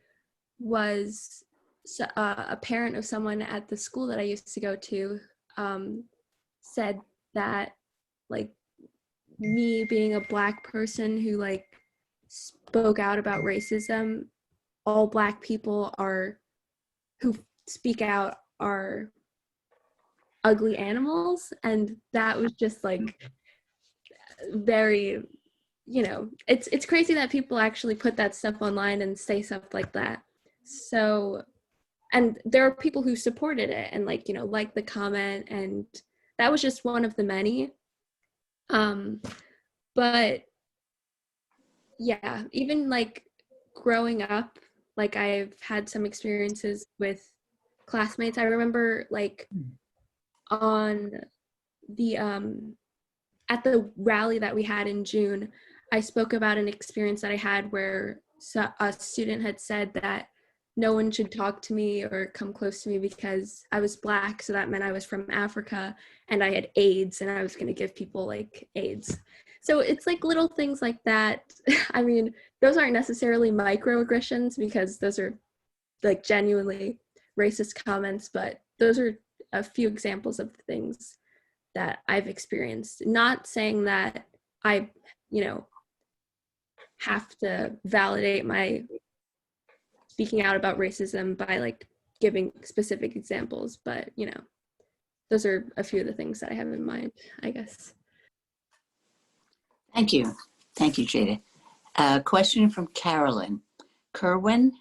was a parent of someone at the school that I used to go to said that me being a Black person who spoke out about racism, all Black people who speak out are ugly animals, and that was just very, it's crazy that people actually put that stuff online and say stuff like that. So, and there are people who supported it and liked the comment, and that was just one of the many. But yeah, even growing up, I've had some experiences with classmates. I remember on the at the rally that we had in June, I spoke about an experience that I had where a student had said that no one should talk to me or come close to me because I was Black, so that meant I was from Africa and I had AIDS and I was going to give people AIDS. So it's little things like that. I mean, those aren't necessarily microaggressions because those are genuinely racist comments, but those are a few examples of things that I've experienced. Not saying that I, have to validate my speaking out about racism by giving specific examples, but those are a few of the things that I have in mind, I guess. Thank you. Thank you, Jada. Question from Carolyn. Kerwin,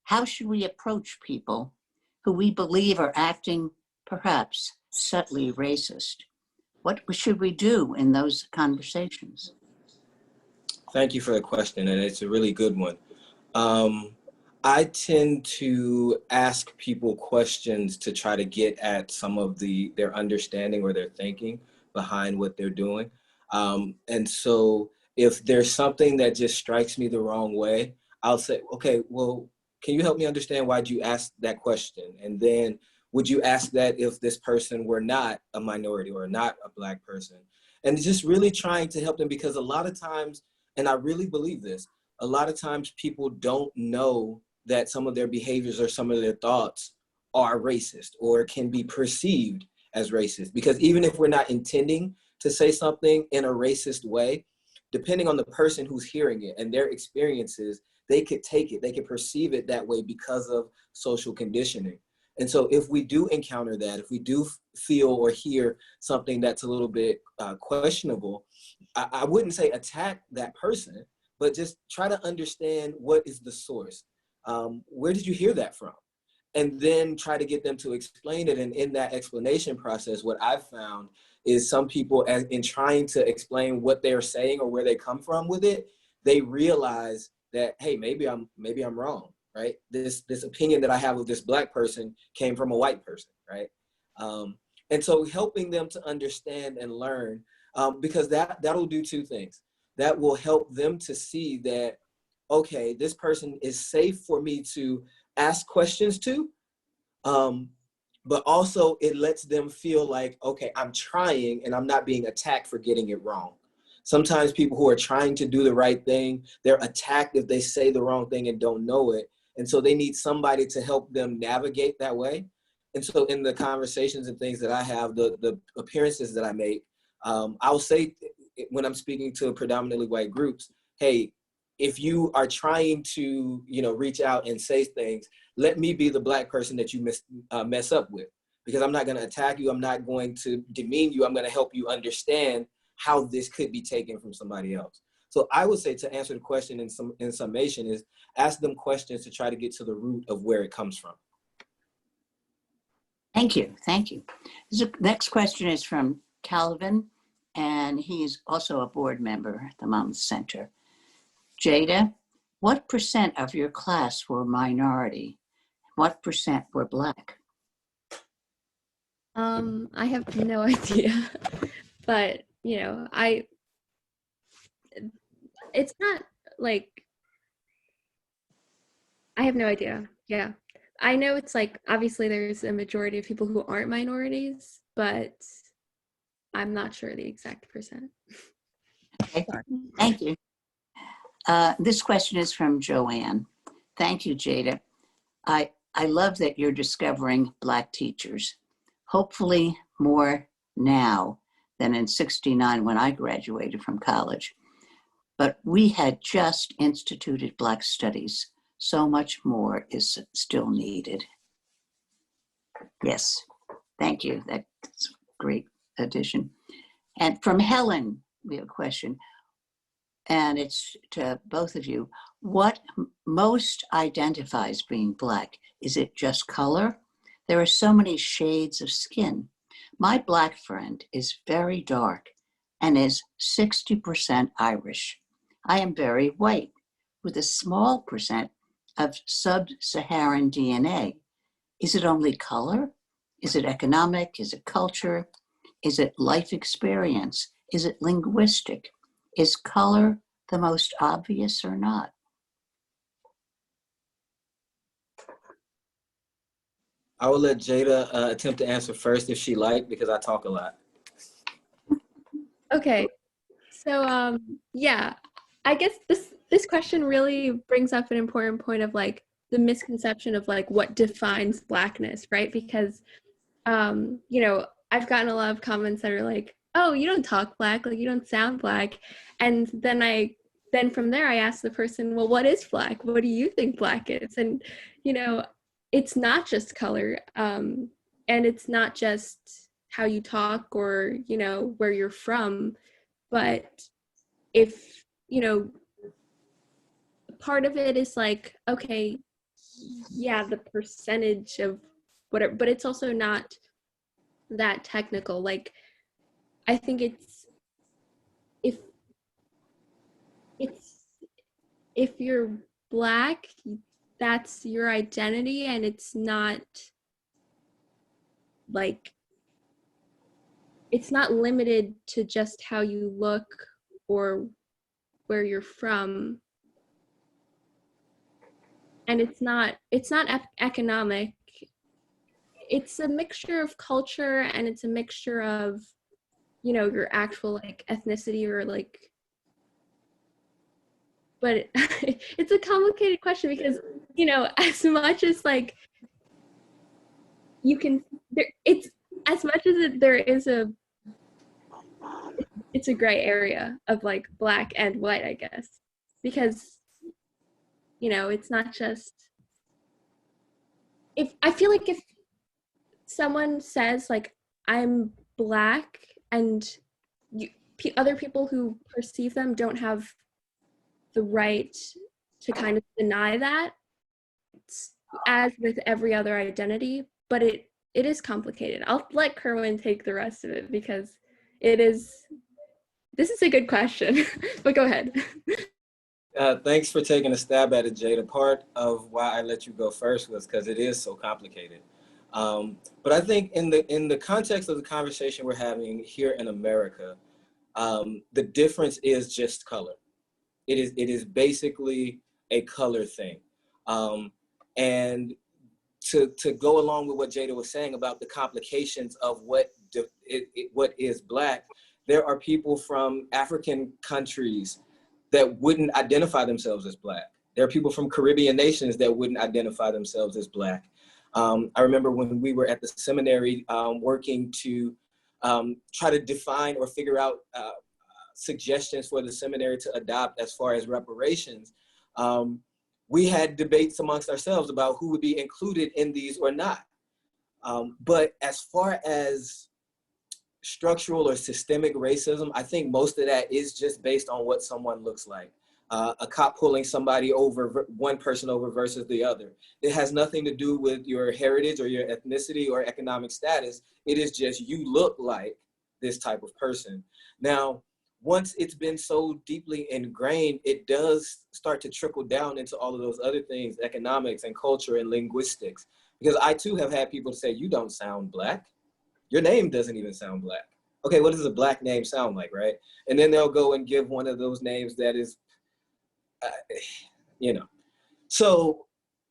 how should we approach people who we believe are acting perhaps subtly racist? What should we do in those conversations? Thank you for the question, and it's a really good one. I tend to ask people questions to try to get at some of their understanding or their thinking behind what they're doing. And so if there's something that just strikes me the wrong way, I'll say, okay, well, can you help me understand why'd you ask that question? And then would you ask that if this person were not a minority or not a Black person? And just really trying to help them, because a lot of times, and I really believe this, a lot of times people don't know that some of their behaviors or some of their thoughts are racist or can be perceived as racist. Because even if we're not intending to say something in a racist way, depending on the person who's hearing it and their experiences, they could take it, they could perceive it that way because of social conditioning. And so if we do encounter that, if we do feel or hear something that's a little bit questionable, I wouldn't say attack that person, but just try to understand what is the source. Where did you hear that from? And then try to get them to explain it. And in that explanation process, what I've found is some people, in trying to explain what they're saying or where they come from with it, they realize that, hey, maybe I'm wrong, right? This opinion that I have of this Black person came from a white person, right? And so helping them to understand and learn, because that'll do two things. That will help them to see that, okay, this person is safe for me to ask questions to, but also it lets them feel like, okay, I'm trying and I'm not being attacked for getting it wrong. Sometimes people who are trying to do the right thing, they're attacked if they say the wrong thing and don't know it. And so they need somebody to help them navigate that way. And so in the conversations and things that I have, the appearances that I make, I'll say when I'm speaking to predominantly white groups, hey, if you are trying to, reach out and say things, let me be the Black person that you mess up with, because I'm not going to attack you. I'm not going to demean you. I'm going to help you understand how this could be taken from somebody else. So I would say, to answer the question in summation, is ask them questions to try to get to the root of where it comes from. Thank you. Thank you. The next question is from Calvin, and he is also a board member at the Monmouth Center. Jada, what % of your class were minority? What % were Black? I have no idea, but it's not like, I have no idea. Yeah. I know it's like, obviously there's a majority of people who aren't minorities, but I'm not sure the exact percent. Okay, thank you. This question is from Joanne. Thank you, Jada. I love that you're discovering Black teachers. Hopefully more now than in '69 when I graduated from college. But we had just instituted Black studies. So much more is still needed. Yes, thank you. That's a great addition. And from Helen, we have a question, and it's to both of you. What most identifies being Black? Is it just color? There are so many shades of skin. My Black friend is very dark and is 60% Irish. I am very white with a small percent of sub-Saharan DNA. Is it only color? Is it economic? Is it culture? Is it life experience? Is it linguistic? Is color the most obvious or not? I will let Jada attempt to answer first if she like, because I talk a lot. Okay, so yeah, I guess this question really brings up an important point of like the misconception of like what defines Blackness, right? Because you know, I've gotten a lot of comments that are like, oh, you don't talk Black, like you don't sound Black. And then from there I ask the person, well, what is Black? What do you think Black is? And you know, it's not just color, and it's not just how you talk or, you know, where you're from, but if, you know, part of it is like, okay, yeah, the percentage of whatever, but it's also not that technical. Like, I think if you're Black, that's your identity, and it's not like, it's not limited to just how you look or where you're from. And it's not economic. It's a mixture of culture, and it's a mixture of, you know, your actual like ethnicity or like, but it's a complicated question because, you know, as much as like you can, it's as much as there is it's a gray area of like Black and white, I guess, because, you know, it's not just, I feel like if someone says like I'm Black and other people who perceive them don't have the right to kind of deny that, as with every other identity, but it is complicated. I'll let Kerwin take the rest of it because this is a good question, but go ahead. Thanks for taking a stab at it, Jada. Part of why I let you go first was because it is so complicated. But I think in the context of the conversation we're having here in America, the difference is just color. It is basically a color thing. And to go along with what Jada was saying about the complications of what is Black, there are people from African countries that wouldn't identify themselves as Black. There are people from Caribbean nations that wouldn't identify themselves as Black. I remember when we were at the seminary working to try to define or figure out suggestions for the seminary to adopt as far as reparations, we had debates amongst ourselves about who would be included in these or not. But as far as structural or systemic racism, I think most of that is just based on what someone looks like. A cop pulling somebody over, one person over versus the other. It has nothing to do with your heritage or your ethnicity or economic status. It is just you look like this type of person. Now, once it's been so deeply ingrained, it does start to trickle down into all of those other things, economics and culture and linguistics. Because I too have had people say, you don't sound Black. Your name doesn't even sound Black. Okay, what does a Black name sound like, right? And then they'll go and give one of those names that is you know. So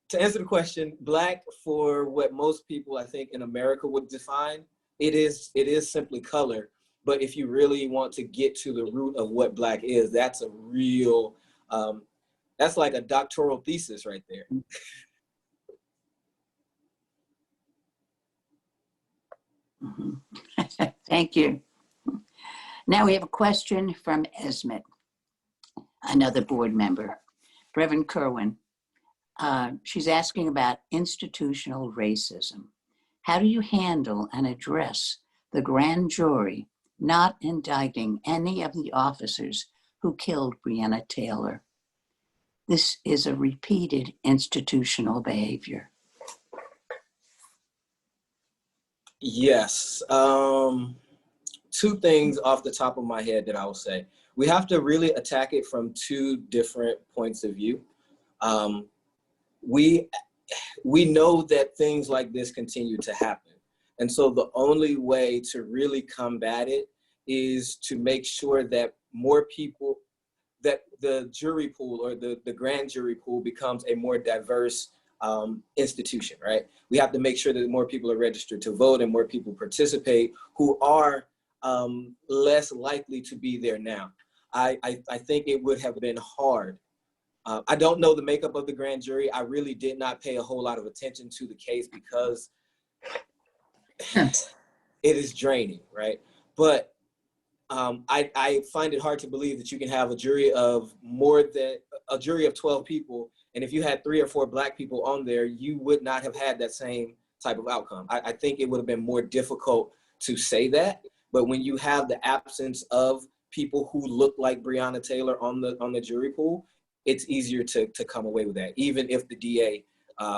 to answer the question, Black, for what most people I think in America would define, it is simply color. But if you really want to get to the root of what Black is, that's a real, that's like a doctoral thesis right there. Thank you. Now we have a question from Esmet, another board member, Reverend Kerwin. She's asking about institutional racism. How do you handle and address the grand jury not indicting any of the officers who killed Breonna Taylor? This is a repeated institutional behavior. Yes. Two things off the top of my head that I will say. We have to really attack it from two different points of view. We know that things like this continue to happen. And so the only way to really combat it is to make sure that more people, that the jury pool or the grand jury pool becomes a more diverse institution, right? We have to make sure that more people are registered to vote and more people participate who are less likely to be there now. I think it would have been hard. I don't know the makeup of the grand jury. I really did not pay a whole lot of attention to the case because it is draining, right? But I find it hard to believe that you can have a jury of 12 people, and if you had 3 or 4 Black people on there, you would not have had that same type of outcome. I think it would have been more difficult to say that, but when you have the absence of people who look like Breonna Taylor on the jury pool, it's easier to come away with that, even if the DA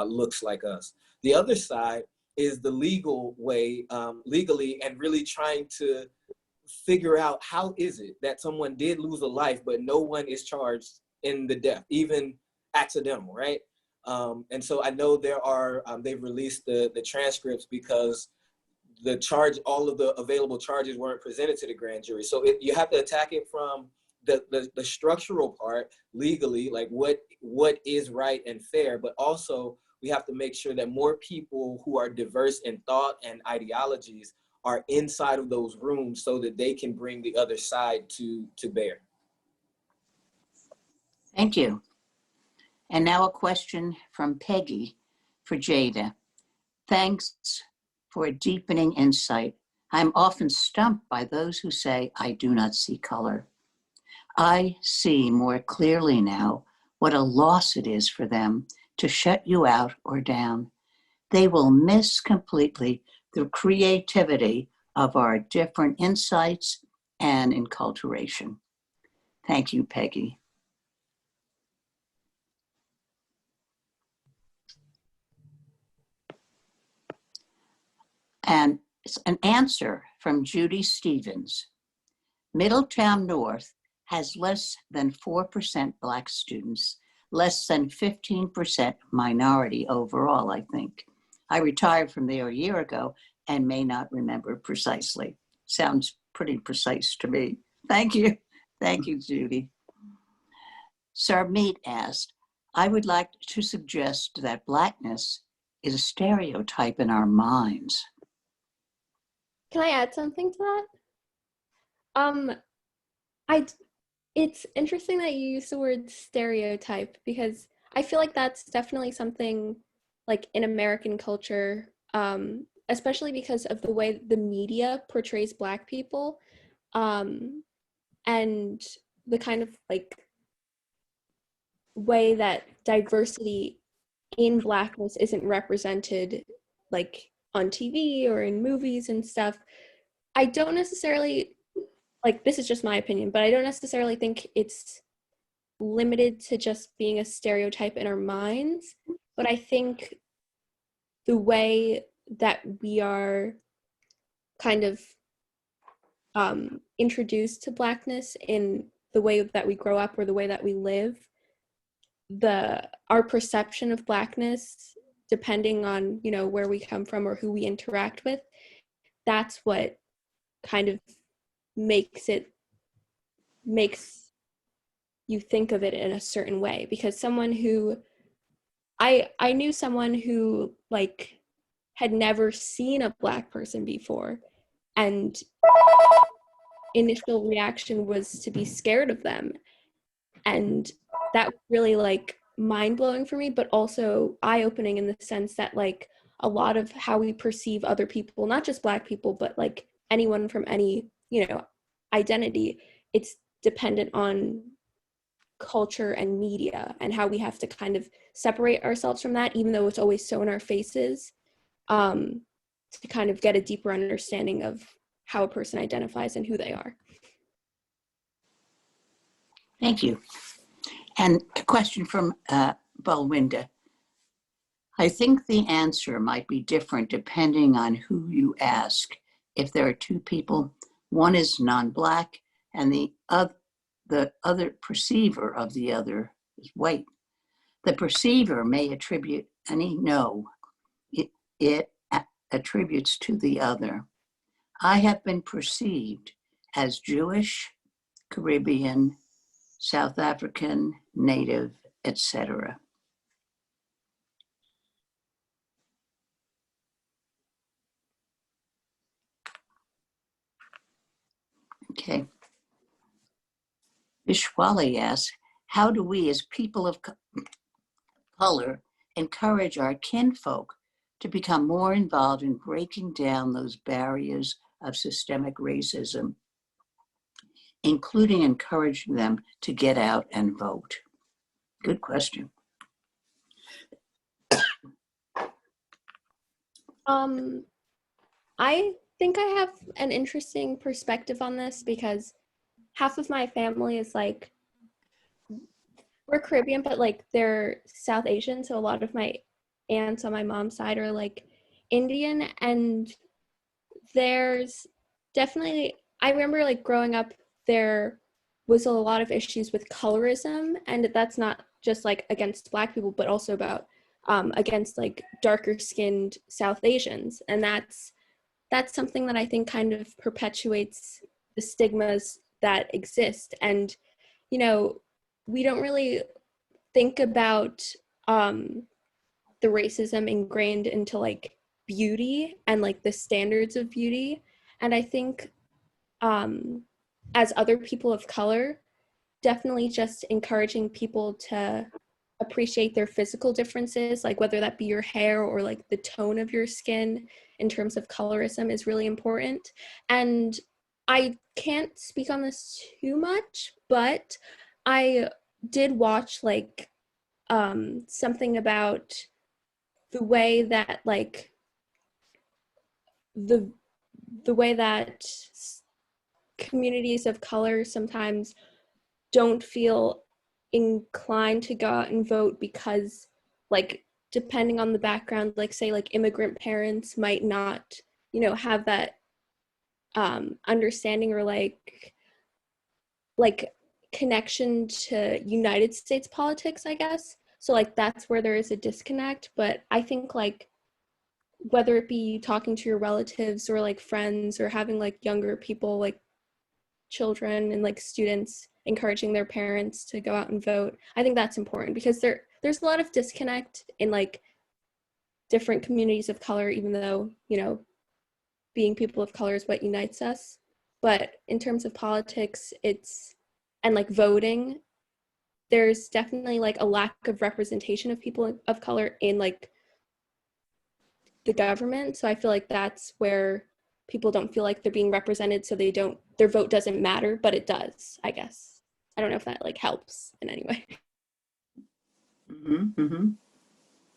looks like us. The other side is the legal way, legally, and really trying to figure out how is it that someone did lose a life, but no one is charged in the death, even accidental, right? And so I know there are, they've released the transcripts because all of the available charges weren't presented to the grand jury. So you have to attack it from the structural part, legally, like what is right and fair, but also we have to make sure that more people who are diverse in thought and ideologies are inside of those rooms so that they can bring the other side to bear. Thank you. And now a question from Peggy for Jada. Thanks for a deepening insight. I'm often stumped by those who say, I do not see color. I see more clearly now what a loss it is for them to shut you out or down. They will miss completely the creativity of our different insights and enculturation. Thank you, Peggy. And it's an answer from Judy Stevens. Middletown North has less than 4% Black students, less than 15% minority overall, I think. I retired from there a year ago and may not remember precisely. Sounds pretty precise to me. Thank you. Thank you, Judy. Sarmeet asked, I would like to suggest that Blackness is a stereotype in our minds. Can I add something to that? It's interesting that you use the word stereotype because I feel like that's definitely something like in American culture, especially because of the way the media portrays Black people, and the kind of like way that diversity in Blackness isn't represented like on TV or in movies and stuff. I don't necessarily, like, this is just my opinion, but I don't necessarily think it's limited to just being a stereotype in our minds, but I think the way that we are kind of introduced to Blackness in the way that we grow up or the way that we live, our perception of Blackness, depending on, you know, where we come from or who we interact with, that's what kind of makes you think of it in a certain way. Because someone who, I knew someone who like had never seen a Black person before, and initial reaction was to be scared of them. And that was really like mind-blowing for me, but also eye-opening in the sense that like a lot of how we perceive other people, not just Black people, but like anyone from any, you know, identity, it's dependent on culture and media, and how we have to kind of separate ourselves from that, even though it's always so in our faces, to kind of get a deeper understanding of how a person identifies and who they are. Thank you. And a question from Balwinda. I think the answer might be different depending on who you ask. If there are two people, one is non-Black and the other perceiver of the other is white. The perceiver may attribute any it attributes to the other. I have been perceived as Jewish, Caribbean, South African, Native, etc. Okay. Vishwali asks, how do we as people of color encourage our kinfolk to become more involved in breaking down those barriers of systemic racism, including encouraging them to get out and vote? Good question. I think I have an interesting perspective on this because half of my family is like, we're Caribbean, but like they're South Asian. So a lot of my aunts on my mom's side are like Indian, and there's definitely, I remember like growing up, there was a lot of issues with colorism, and that's not just like against Black people, but also about against like darker skinned South Asians. And that's something that I think kind of perpetuates the stigmas that exist. And, you know, we don't really think about the racism ingrained into like beauty and like the standards of beauty. And I think as other people of color, definitely just encouraging people to appreciate their physical differences, like whether that be your hair or like the tone of your skin in terms of colorism is really important. And I can't speak on this too much, but I did watch like something about the way that like the way that communities of color sometimes don't feel inclined to go out and vote because, like, depending on the background, like say like immigrant parents might not, you know, have that understanding or like connection to United States politics, I guess. So like that's where there is a disconnect. But I think like whether it be talking to your relatives or like friends or having like younger people like children and like students encouraging their parents to go out and vote, I think that's important because there's a lot of disconnect in like different communities of color, even though, you know, being people of color is what unites us. But in terms of politics, and like voting, there's definitely like a lack of representation of people of color in like the government. So I feel like that's where people don't feel like they're being represented, so their vote doesn't matter, but it does, I guess. I don't know if that like helps in any way. Mm-hmm, mm-hmm.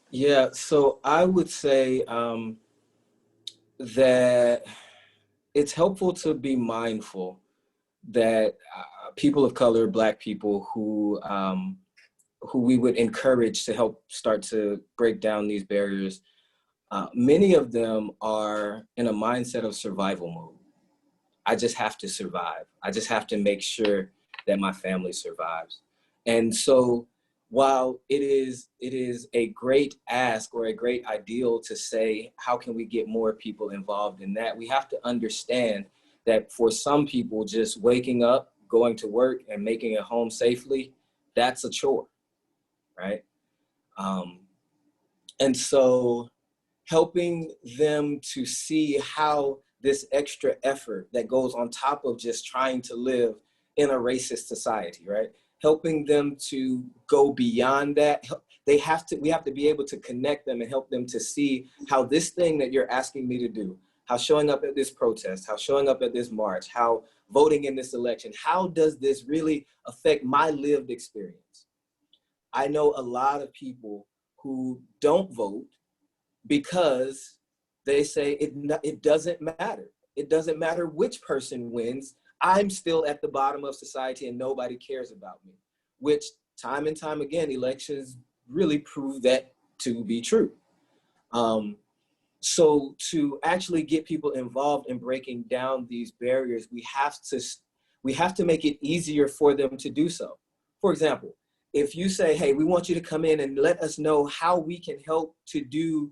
Yeah, so I would say that it's helpful to be mindful that people of color, Black people who we would encourage to help start to break down these barriers, many of them are in a mindset of survival mode. I just have to survive. I just have to make sure that my family survives. And so while it is a great ask or a great ideal to say, how can we get more people involved in that? We have to understand that for some people, just waking up, going to work and making it home safely That's a chore, right? And so helping them to see how this extra effort that goes on top of just trying to live in a racist society, right? Helping them to go beyond that. We have to be able to connect them and help them to see how this thing that you're asking me to do, how showing up at this protest, how showing up at this march, how voting in this election, how does this really affect my lived experience? I know a lot of people who don't vote because they say it doesn't matter. It doesn't matter which person wins. I'm still at the bottom of society and nobody cares about me, which time and time again, elections really prove that to be true. So to actually get people involved in breaking down these barriers, we have to make it easier for them to do so. For example, if you say, hey, we want you to come in and let us know how we can help to do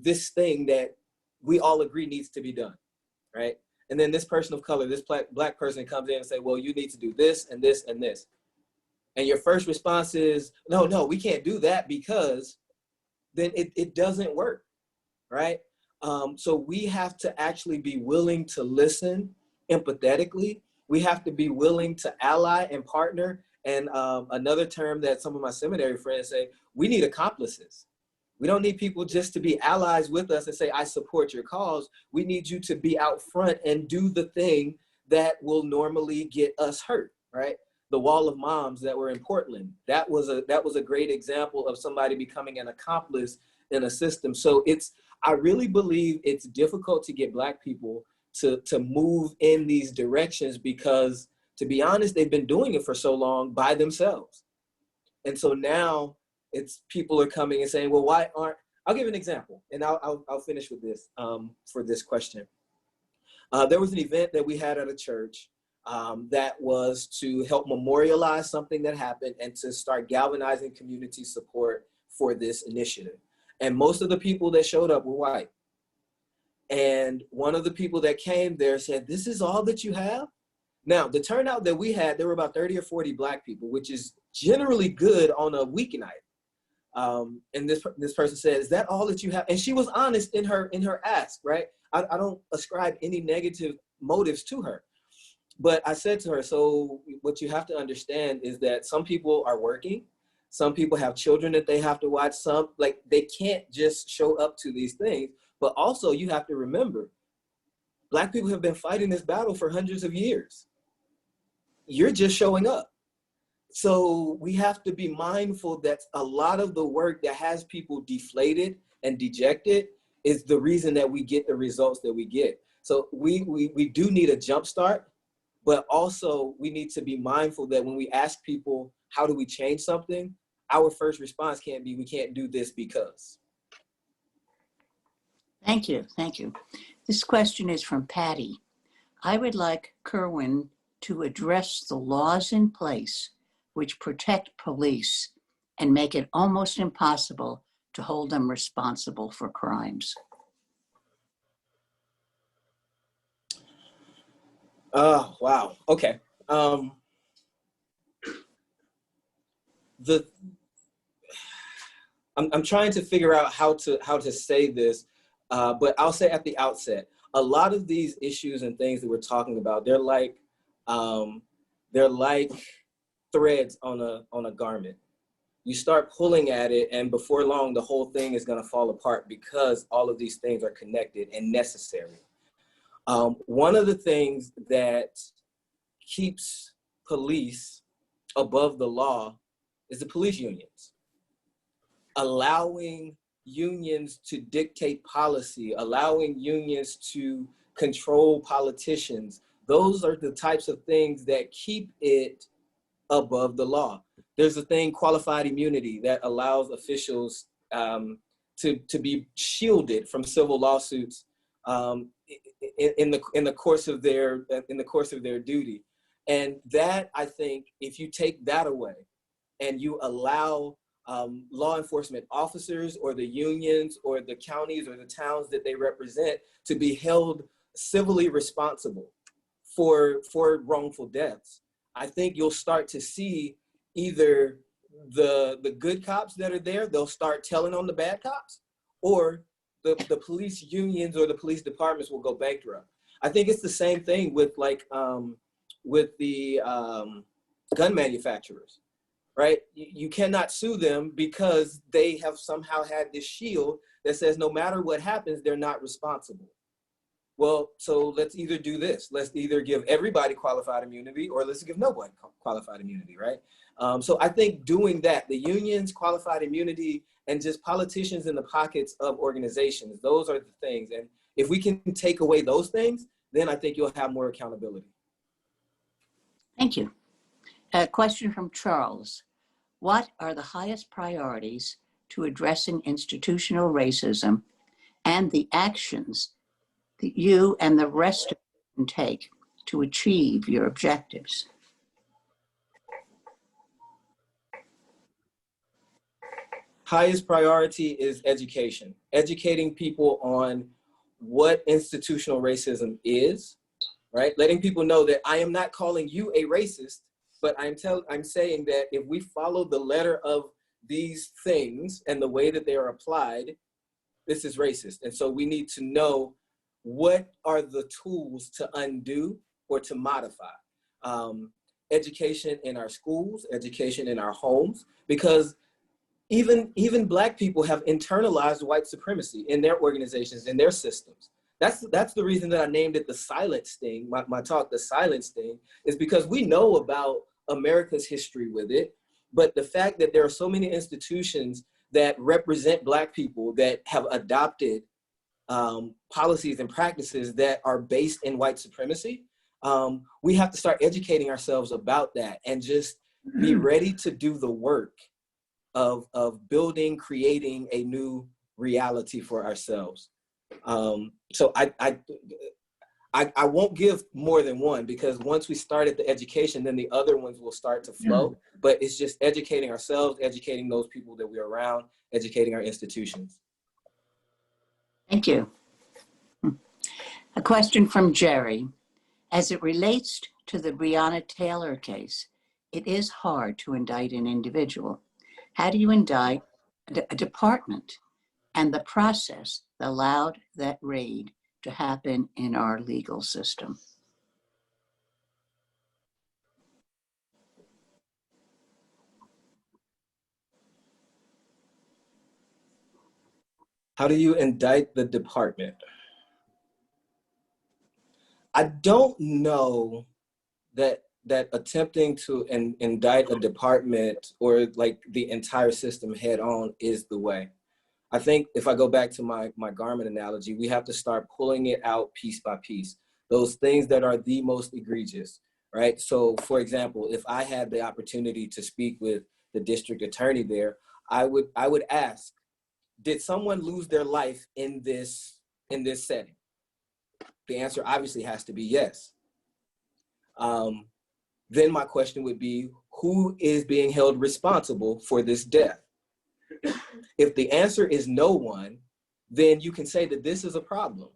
this thing that we all agree needs to be done, right? And then this person of color, this black person comes in and say, well, you need to do this and this and this. And your first response is, no, we can't do that, because then it doesn't work, right? So we have to actually be willing to listen empathetically. We have to be willing to ally and partner. And another term that some of my seminary friends say, we need accomplices. We don't need people just to be allies with us and say, I support your cause. We need you to be out front and do the thing that will normally get us hurt, right? The wall of moms that were in Portland, that was a great example of somebody becoming an accomplice in a system. So I really believe it's difficult to get Black people to move in these directions because, to be honest, they've been doing it for so long by themselves. And so now people are coming and saying, well, I'll give an example, and I'll finish with this for this question. There was an event that we had at a church that was to help memorialize something that happened and to start galvanizing community support for this initiative. And most of the people that showed up were white. And one of the people that came there said, this is all that you have? Now, the turnout that we had, there were about 30 or 40 Black people, which is generally good on a weeknight. And this person said, is that all that you have? And she was honest in her ask, right? I don't ascribe any negative motives to her. But I said to her, so what you have to understand is that some people are working. Some people have children that they have to watch. They can't just show up to these things. But also you have to remember, Black people have been fighting this battle for hundreds of years. You're just showing up. So we have to be mindful that a lot of the work that has people deflated and dejected is the reason that we get the results that we get. So we do need a jump start, but also we need to be mindful that when we ask people, how do we change something? Our first response can't be, we can't do this because. Thank you. This question is from Patty. I would like Kerwin to address the laws in place which protect police and make it almost impossible to hold them responsible for crimes. Oh, wow. Okay. I'm trying to figure out how to say this, but I'll say at the outset, a lot of these issues and things that we're talking about, they're like threads on a garment. You start pulling at it, and before long, the whole thing is going to fall apart because all of these things are connected and necessary. One of the things that keeps police above the law is the police unions. Allowing unions to dictate policy, allowing unions to control politicians, those are the types of things that keep it above the law. There's a thing, qualified immunity, that allows officials to be shielded from civil lawsuits in the course of their duty. And that, I think, if you take that away and you allow law enforcement officers or the unions or the counties or the towns that they represent to be held civilly responsible for wrongful deaths, I think you'll start to see either the good cops that are there, they'll start telling on the bad cops, or the police unions or the police departments will go bankrupt. I think it's the same thing with the gun manufacturers, right? You cannot sue them because they have somehow had this shield that says no matter what happens, they're not responsible. Well, so let's either do this. Let's either give everybody qualified immunity, or let's give nobody qualified immunity, right? So I think doing that, the unions, qualified immunity, and just politicians in the pockets of organizations, those are the things. And if we can take away those things, then I think you'll have more accountability. Thank you. A question from Charles. What are the highest priorities to addressing institutional racism and the actions that you and the rest of you can take to achieve your objectives? Highest priority is education. Educating people on what institutional racism is, right? Letting people know that I am not calling you a racist, but I'm saying that if we follow the letter of these things and the way that they are applied, this is racist. And so we need to know what are the tools to undo or to modify. Education in our schools, education in our homes, because even Black people have internalized white supremacy in their organizations, in their systems. That's the reason that I named it the silent sting, my talk, the silent sting, is because we know about America's history with it, but the fact that there are so many institutions that represent Black people that have adopted policies and practices that are based in white supremacy, we have to start educating ourselves about that and just be ready to do the work of building, creating a new reality for ourselves. So I won't give more than one, because once we start at the education, then the other ones will start to flow. But it's just educating ourselves, educating those people that we're around, educating our institutions. Thank you. A question from Jerry. As it relates to the Breonna Taylor case, it is hard to indict an individual. How do you indict a department and the process that allowed that raid to happen in our legal system? How do you indict the department? I don't know that attempting to indict a department or like the entire system head on is the way. I think if I go back to my garment analogy, we have to start pulling it out piece by piece. Those things that are the most egregious, right? So for example, if I had the opportunity to speak with the district attorney there, I would ask, did someone lose their life in this setting? The answer obviously has to be yes. Then my question would be, who is being held responsible for this death? If the answer is no one, then you can say that this is a problem,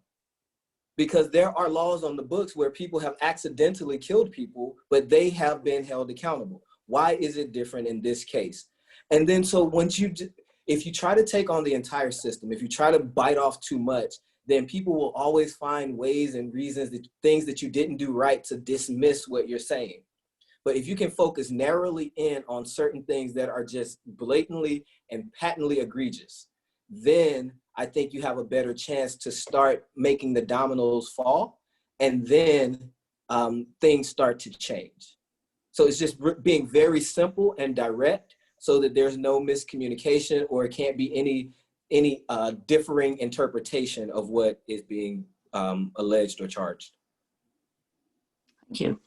because there are laws on the books where people have accidentally killed people, but they have been held accountable. Why is it different in this case? And then so if you try to take on the entire system, if you try to bite off too much, then people will always find ways and reasons, things that you didn't do right, to dismiss what you're saying. But if you can focus narrowly in on certain things that are just blatantly and patently egregious, then I think you have a better chance to start making the dominoes fall, and then things start to change. So it's just being very simple and direct so that there's no miscommunication, or it can't be any differing interpretation of what is being alleged or charged. Thank you.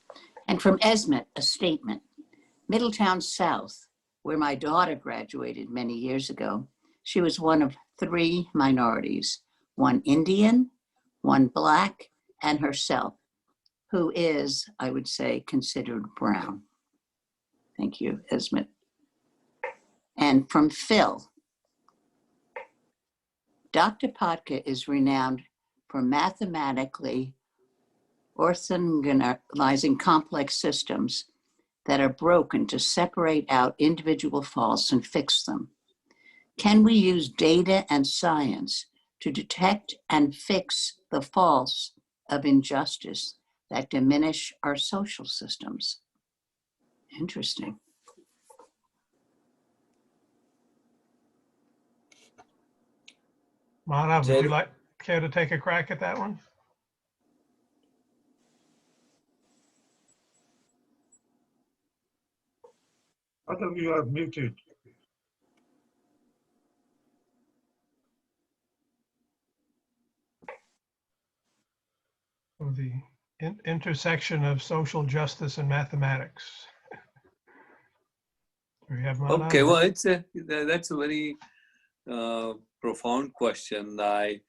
And from Esmet, a statement. Middletown South, where my daughter graduated many years ago, she was one of 3 minorities, one Indian, one Black, and herself, who is, I would say, considered brown. Thank you, Esmet. And from Phil, Dr. Potka is renowned for mathematically orthogonalizing complex systems that are broken to separate out individual faults and fix them? Can we use data and science to detect and fix the faults of injustice that diminish our social systems? Interesting. Madhav, would you Jada? care to take a crack at that one? Madhav, you are muted. Of the intersection of social justice and mathematics. Do we have Madhav? Okay, well, that's a very profound question. I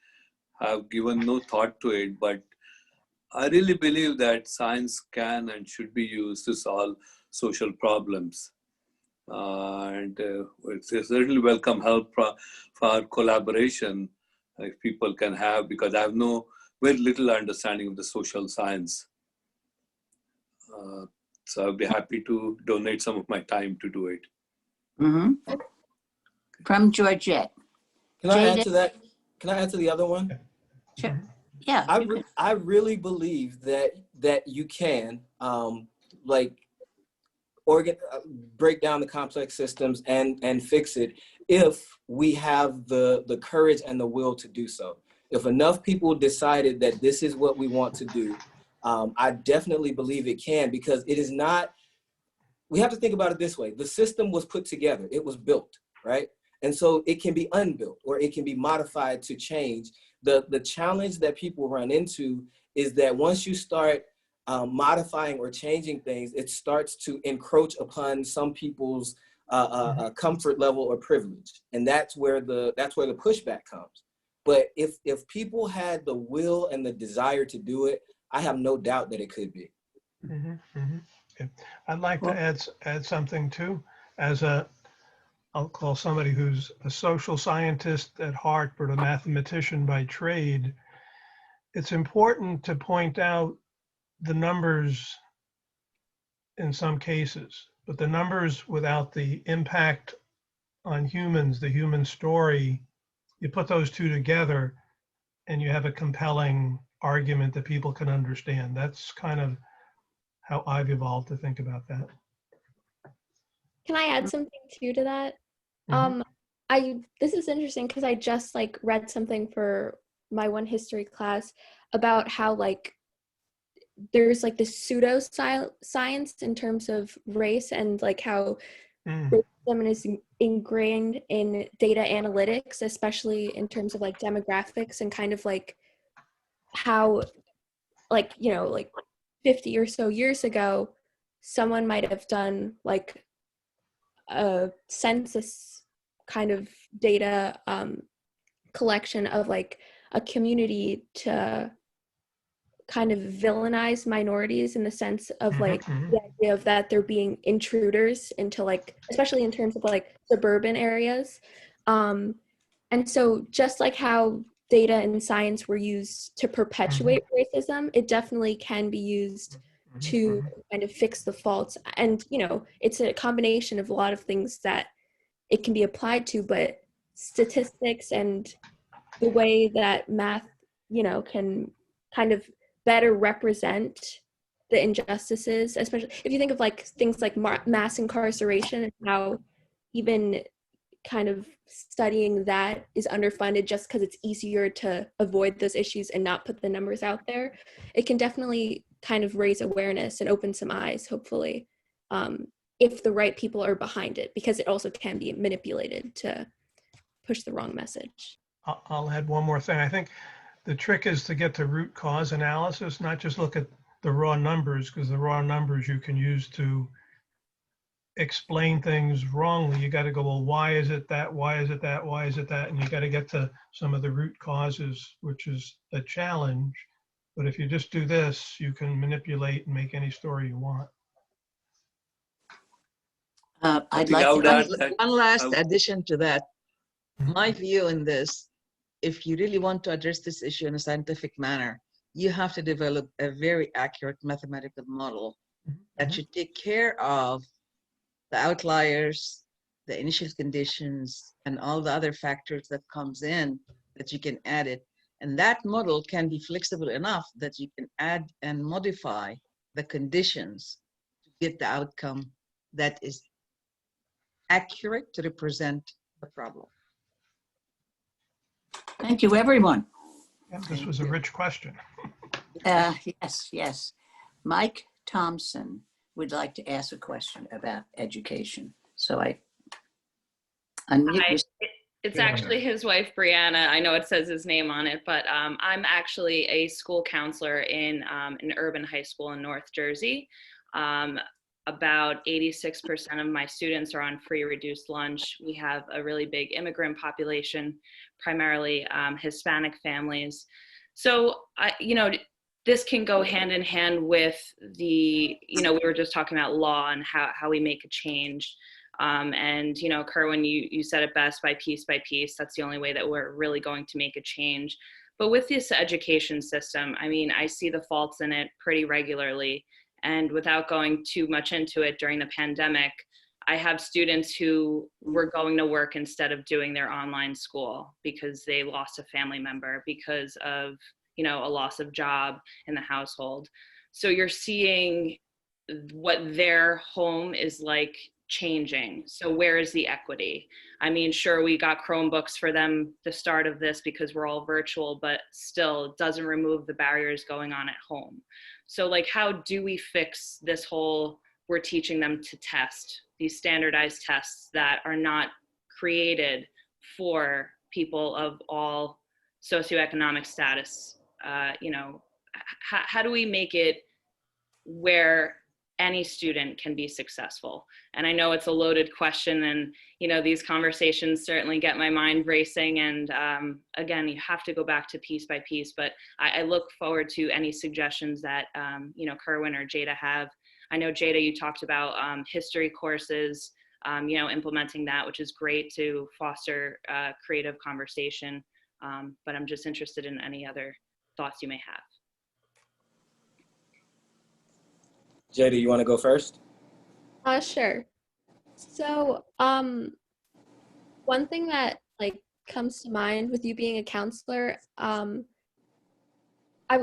have given no thought to it, but I really believe that science can and should be used to solve social problems. And it's a certainly welcome help for our collaboration if people can have, because I have very little understanding of the social science. So I'll be happy to donate some of my time to do it. Mm-hmm. From Georgette. Can I add to that? Can I add to the other one? Sure. Yeah. I really believe that you can break down the complex systems and fix it if we have the courage and the will to do so. If enough people decided that this is what we want to do, I definitely believe it can, because it is not, we have to think about it this way. The system was put together, it was built, right? And so it can be unbuilt or it can be modified to change. The challenge that people run into is that once you start modifying or changing things, it starts to encroach upon some people's comfort level or privilege, and that's where the pushback comes. But if people had the will and the desire to do it, I have no doubt that it could be. Mm-hmm, mm-hmm. Okay. I'd like to add something too, I'll call somebody who's a social scientist at heart, but a mathematician by trade. It's important to point out the numbers in some cases, but the numbers without the impact on humans, the human story, you put those two together and you have a compelling argument that people can understand. That's kind of how I've evolved to think about that. Can I add something too to that? Mm-hmm. This is interesting because I just read something for my one history class about how there's this pseudo science in terms of race, and how racism is ingrained in data analytics, especially in terms of demographics, and kind of how 50 or so years ago someone might have done a census kind of data collection of a community to kind of villainize minorities, in the sense of the idea of that they're being intruders into especially in terms of suburban areas, and so just how data and science were used to perpetuate racism, it definitely can be used to kind of fix the faults. And it's a combination of a lot of things that it can be applied to, but statistics and the way that math can kind of better represent the injustices, especially if you think of things like mass incarceration, and how even kind of studying that is underfunded just because it's easier to avoid those issues and not put the numbers out there. It can definitely kind of raise awareness and open some eyes, hopefully, if the right people are behind it, because it also can be manipulated to push the wrong message. I'll add one more thing. I think the trick is to get to root cause analysis, not just look at the raw numbers, because the raw numbers you can use to explain things wrongly. You got to go, well, why is it that? Why is it that? Why is it that? And you got to get to some of the root causes, which is a challenge. But if you just do this, you can manipulate and make any story you want. I'd like I would to add that One last addition to that. My view in this, if you really want to address this issue in a scientific manner, you have to develop a very accurate mathematical model that should take care of the outliers, the initial conditions, and all the other factors that comes in that you can add it. And that model can be flexible enough that you can add and modify the conditions to get the outcome that is accurate to represent the problem. Thank you, everyone. Yeah, this was a rich question. Yes, yes. Mike Thompson would like to ask a question about education. So I unmute Hi. your- It's actually his wife, Brianna. I know it says his name on it, but I'm actually a school counselor in an urban high school in North Jersey. About 86% of my students are on free reduced lunch. We have a really big immigrant population, primarily Hispanic families. So, this can go hand in hand with the, we were just talking about law and how we make a change. And, Kerwin, you said it best, by piece, that's the only way that we're really going to make a change. But with this education system, I see the faults in it pretty regularly. And without going too much into it, during the pandemic, I have students who were going to work instead of doing their online school because they lost a family member because of, a loss of job in the household. So you're seeing what their home is like changing. So where is the equity? Sure, we got Chromebooks for them the start of this because we're all virtual, but still it doesn't remove the barriers going on at home. So how do we fix this whole, we're teaching them to test, these standardized tests that are not created for people of all socioeconomic status? How do we make it where any student can be successful? And I know it's a loaded question, and these conversations certainly get my mind racing, and again, you have to go back to piece by piece, but I look forward to any suggestions that Kerwin or Jada have. I know, Jada, you talked about history courses, implementing that, which is great to foster creative conversation, but I'm just interested in any other thoughts you may have. Jada, you want to go first? Sure. So, one thing that comes to mind with you being a counselor,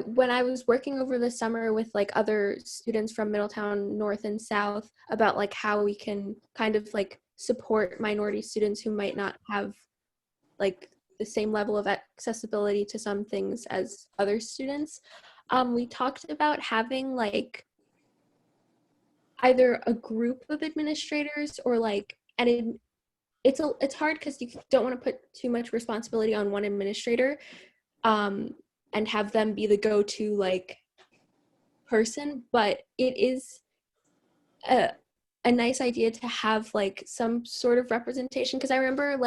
when I was working over the summer with other students from Middletown North and South about how we can kind of support minority students who might not have the same level of accessibility to some things as other students, we talked about having either a group of administrators or it's hard because you don't want to put too much responsibility on one administrator and have them be the go-to person, but it is a nice idea to have some sort of representation, because I remember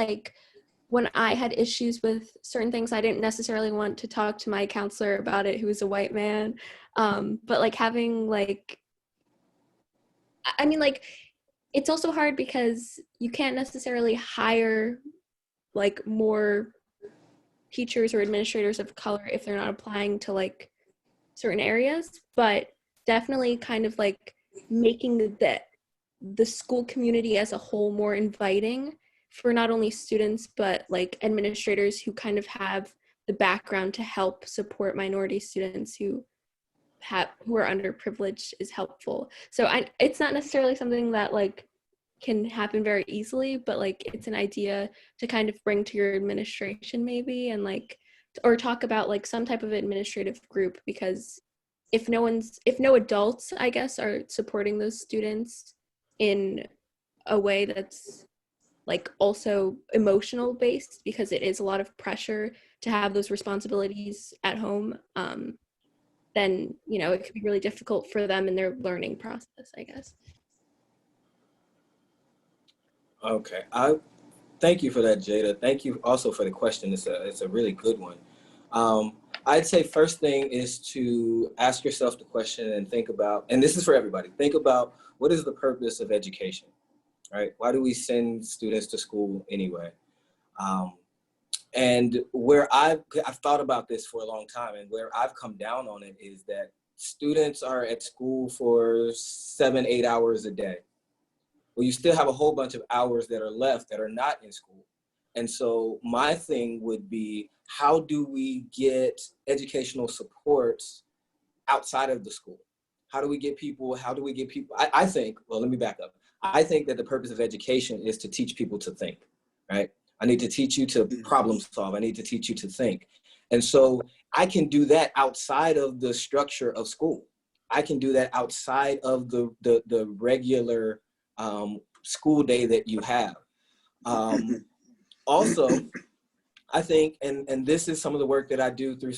when I had issues with certain things, I didn't necessarily want to talk to my counselor about it, who was a white man, but having it's also hard because you can't necessarily hire more teachers or administrators of color if they're not applying to certain areas, but definitely kind of making the school community as a whole more inviting for not only students but administrators who kind of have the background to help support minority students who are underprivileged is helpful. So it's not necessarily something that can happen very easily, but it's an idea to kind of bring to your administration maybe, and or talk about some type of administrative group, because if no adults, I guess, are supporting those students in a way that's also emotional based, because it is a lot of pressure to have those responsibilities at home, then it could be really difficult for them in their learning process, I guess. Okay, thank you for that, Jada. Thank you also for the question. It's a really good one. I'd say first thing is to ask yourself the question and think about, and this is for everybody, think about what is the purpose of education, right? Why do we send students to school anyway? And where I've thought about this for a long time, and where I've come down on it is that students are at school for 7, 8 hours a day. Well, you still have a whole bunch of hours that are left that are not in school. And so my thing would be, how do we get educational supports outside of the school? How do we get people, I think, well, let me back up. I think that the purpose of education is to teach people to think, right? I need to teach you to problem solve. I need to teach you to think. And so I can do that outside of the structure of school. I can do that outside of the regular school day that you have. Also, I think, and this is some of the work that I do through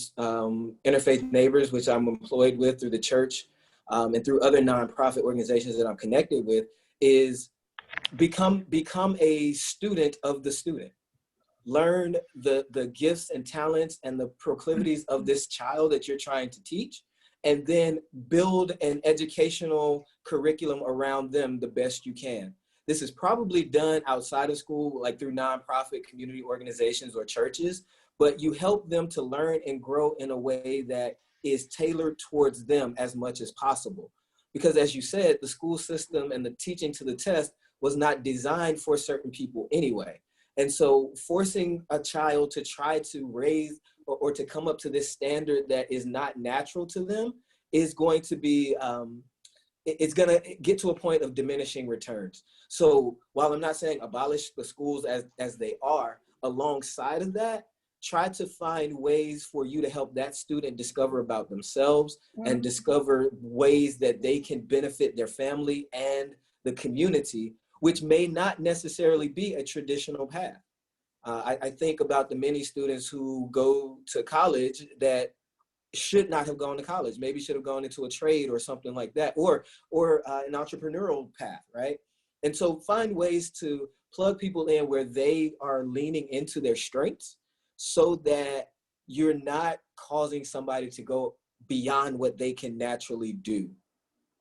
Interfaith Neighbors, which I'm employed with through the church, and through other nonprofit organizations that I'm connected with, is become a student of the student. Learn the gifts and talents and the proclivities of this child that you're trying to teach, and then build an educational curriculum around them the best you can. This is probably done outside of school, like through nonprofit community organizations or churches, but you help them to learn and grow in a way that is tailored towards them as much as possible. Because as you said, the school system and the teaching to the test was not designed for certain people anyway. And so forcing a child to try to raise or to come up to this standard that is not natural to them is going to be, it's going to get to a point of diminishing returns. So while I'm not saying abolish the schools as they are, alongside of that, try to find ways for you to help that student discover about themselves and discover ways that they can benefit their family and the community, which may not necessarily be a traditional path. I think about the many students who go to college that should not have gone to college, maybe should have gone into a trade or something like that, or an entrepreneurial path, right? And so find ways to plug people in where they are leaning into their strengths so that you're not causing somebody to go beyond what they can naturally do.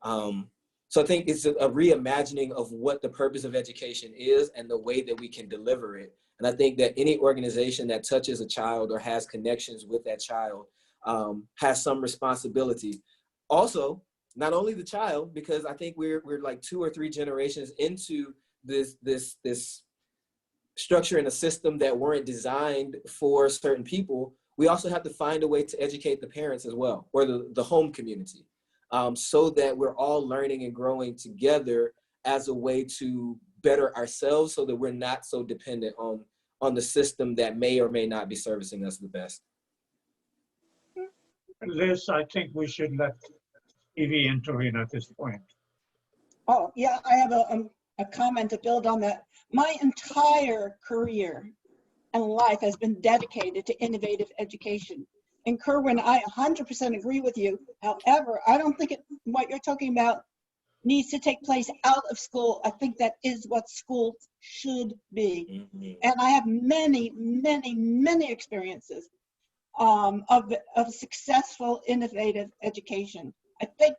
So I think it's a reimagining of what the purpose of education is and the way that we can deliver it. And I think that any organization that touches a child or has connections with that child has some responsibility. Also, not only the child, because I think we're like 2 or 3 generations into this structure and a system that weren't designed for certain people. We also have to find a way to educate the parents as well, or the home community, so that we're all learning and growing together as a way to better ourselves, so that we're not so dependent on the system that may or may not be servicing us the best. Liz, I think we should let Evie intervene at this point. Oh, yeah, I have a comment to build on that. My entire career and life has been dedicated to innovative education. And Kerwin, I 100% agree with you. However, I don't think what you're talking about needs to take place out of school. I think that is what school should be. Mm-hmm. And I have many, many, many experiences of successful, innovative education. I think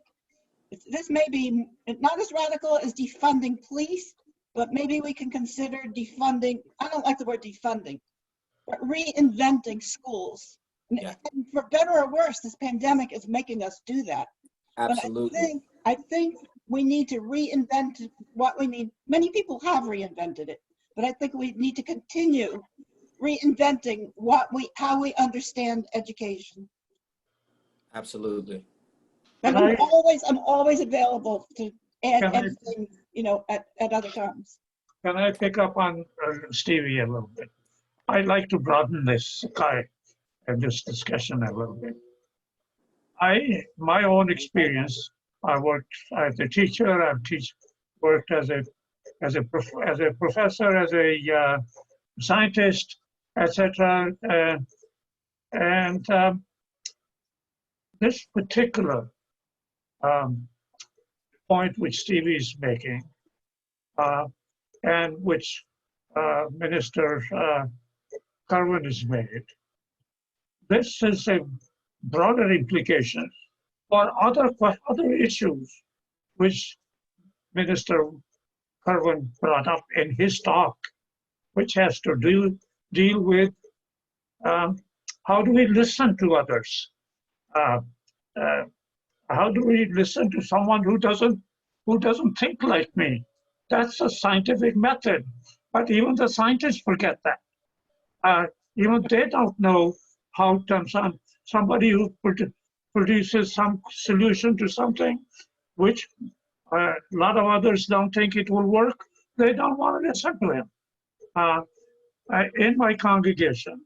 this may be not as radical as defunding police, but maybe we can consider defunding, I don't like the word defunding, but reinventing schools. Yeah. And for better or worse, this pandemic is making us do that. Absolutely. But I think we need to reinvent what we need. Many people have reinvented it, but I think we need to continue reinventing how we understand education. Absolutely. And I'm always available to add anything, at other times. Can I pick up on Stevie a little bit? I'd like to broaden this discussion a little bit. My own experience, I worked as a teacher. I've worked as a professor, as a scientist, etc. And this particular point which Stevie is making, and which Minister Kerwin has made, this is a broader implication for other issues which Minister Kerwin brought up in his talk, which has to deal with how do we listen to others, How do we listen to someone who doesn't think like me? That's a scientific method, but even the scientists forget that. Even they don't know how somebody who produces some solution to something, which a lot of others don't think it will work. They don't want to listen to him. In my congregation,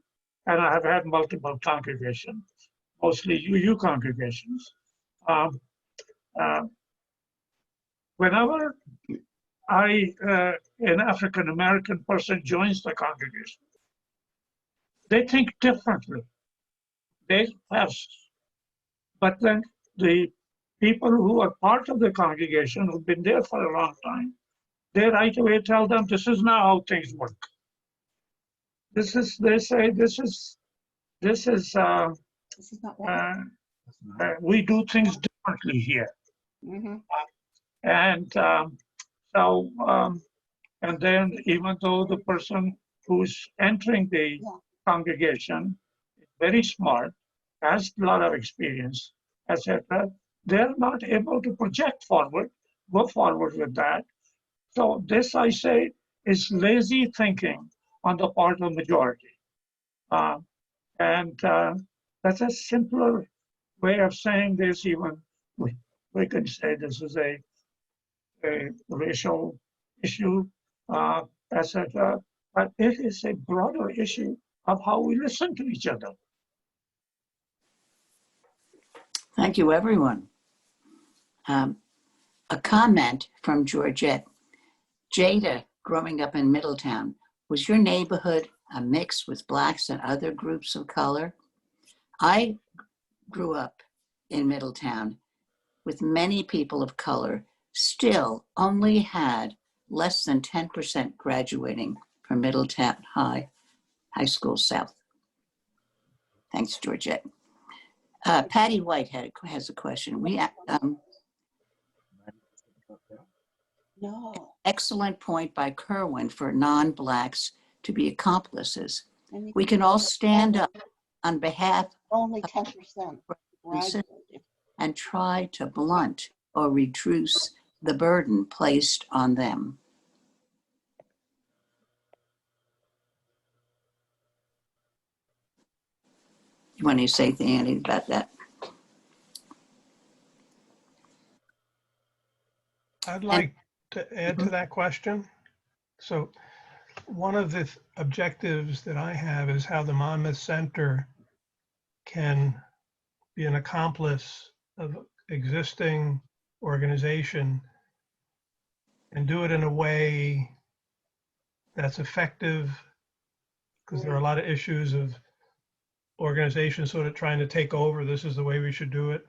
and I have had multiple congregations, mostly UU congregations, whenever an African American person joins the congregation, they think differently. They have, but then the people who are part of the congregation, who've been there for a long time, they right away tell them, this is not how things work. They say, this is not right. we do things differently here. Mm-hmm. And and then even though the person who's entering the congregation is very smart, has a lot of experience, etc., they're not able to go forward with that. So this, I say, is lazy thinking on the part of the majority. That's a simpler way of saying this. Even we can say this is a racial issue, etc. But it is a broader issue of how we listen to each other. Thank you, everyone. A comment from Georgette. Jada, growing up in Middletown, was your neighborhood a mix with Blacks and other groups of color? I grew up in Middletown with many people of color, still only had less than 10% graduating from Middletown High School South. Thanks, Georgette. Patty White has a question. No. Excellent point by Kerwin for non-Blacks to be accomplices. We can all stand up on behalf only 10% and try to blunt or reduce the burden placed on them. You want to say anything about that? I'd like to add to that question. So one of the objectives that I have is how the Monmouth Center can be an accomplice of existing organization and do it in a way that's effective, because there are a lot of issues of organizations sort of trying to take over. This is the way we should do it.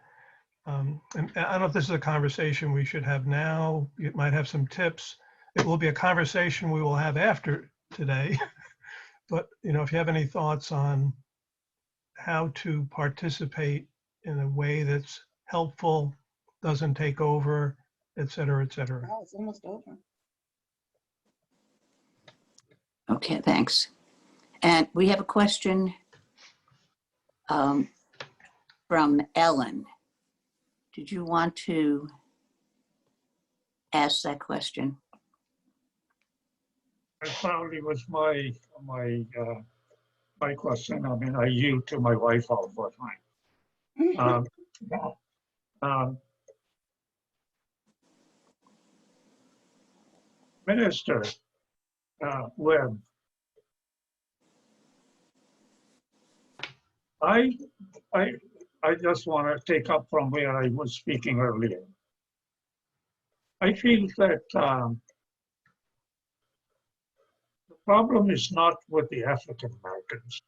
And I don't know if this is a conversation we should have now. You might have some tips. It will be a conversation we will have after today. But if you have any thoughts on how to participate in a way that's helpful, doesn't take over, et cetera, et cetera. Oh, it's almost over. Okay, thanks. And we have a question from Ellen. Did you want to ask that question? It probably was my question. I mean, I yield to my wife all the time. Minister Webb, I just want to take up from where I was speaking earlier. I feel that the problem is not with the African Americans.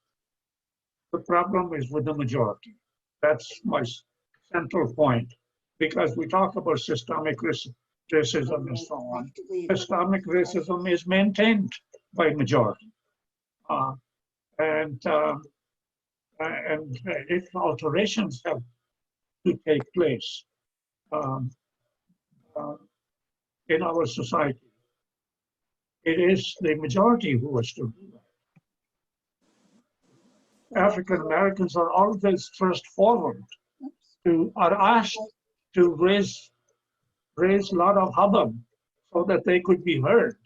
The problem is with the majority. That's my central point, because we talk about systemic racism and so on. Systemic racism is maintained by majority. And if alterations have to take place in our society, it is the majority who has to do that. African Americans are always first forward are asked to raise a lot of hubbub so that they could be heard.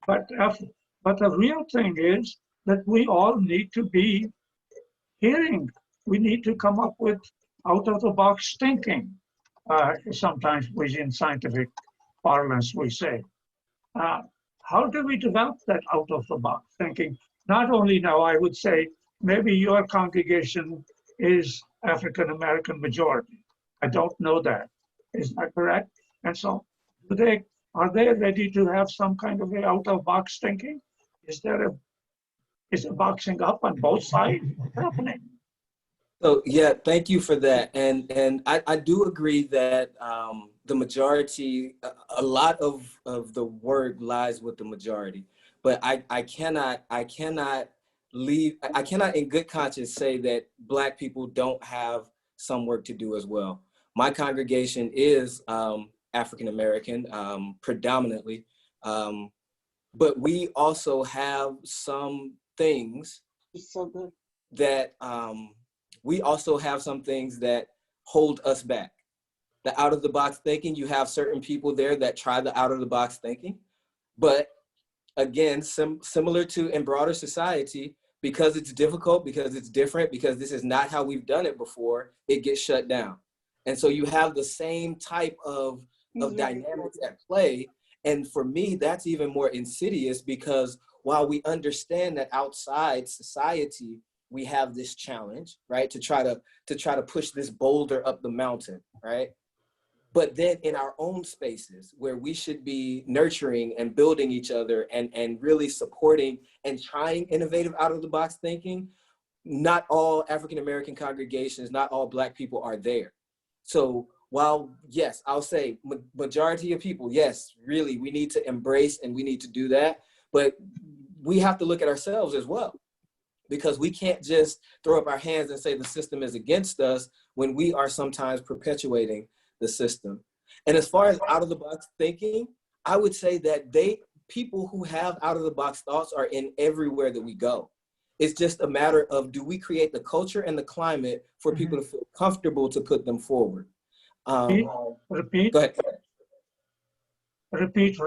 But the real thing is that we all need to be hearing. We need to come up with out-of-the-box thinking. Sometimes in scientific parlance we say. How do we develop that out-of-the-box thinking? Not only now, I would say, maybe your congregation is African-American majority. I don't know that. Is that correct? And so are they ready to have some kind of a out-of-box thinking? Is there a boxing up on both sides happening? So yeah, thank you for that. And I do agree that the majority, a lot of the word lies with the majority. But I cannot in good conscience say that Black people don't have some work to do as well. My congregation is African American, predominantly, but we also have some things that hold us back. The out-of-the-box thinking, you have certain people there that try the out-of-the-box thinking, but again, similar to in broader society, because it's difficult, because it's different, because this is not how we've done it before, it gets shut down. And so you have the same type of dynamics at play. And for me, that's even more insidious, because while we understand that outside society, we have this challenge, right? To try to push this boulder up the mountain, right? But then in our own spaces where we should be nurturing and building each other and really supporting and trying innovative out-of-the-box thinking, not all African-American congregations, not all Black people are there. So while, yes, I'll say majority of people, yes, really, we need to embrace and we need to do that, but we have to look at ourselves as well, because we can't just throw up our hands and say the system is against us when we are sometimes perpetuating the system. And as far as out-of-the-box thinking, I would say that people who have out-of-the-box thoughts are in everywhere that we go. It's just a matter of, do we create the culture and the climate for people to feel comfortable to put them forward? Repeat. Go ahead. Repeat,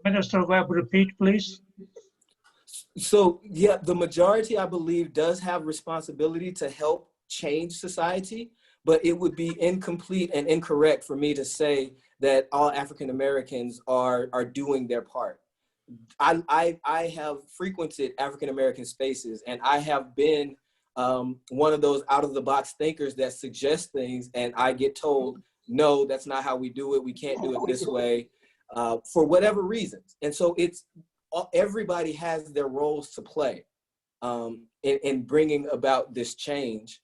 Minister Webb, repeat, please. So yeah, the majority, I believe, does have responsibility to help change society, but it would be incomplete and incorrect for me to say that all African Americans are doing their part. I have frequented African American spaces, and I have been one of those out-of-the-box thinkers that suggest things, and I get told, no, that's not how we do it. We can't do it this way, for whatever reasons. And so everybody has their roles to play in bringing about this change.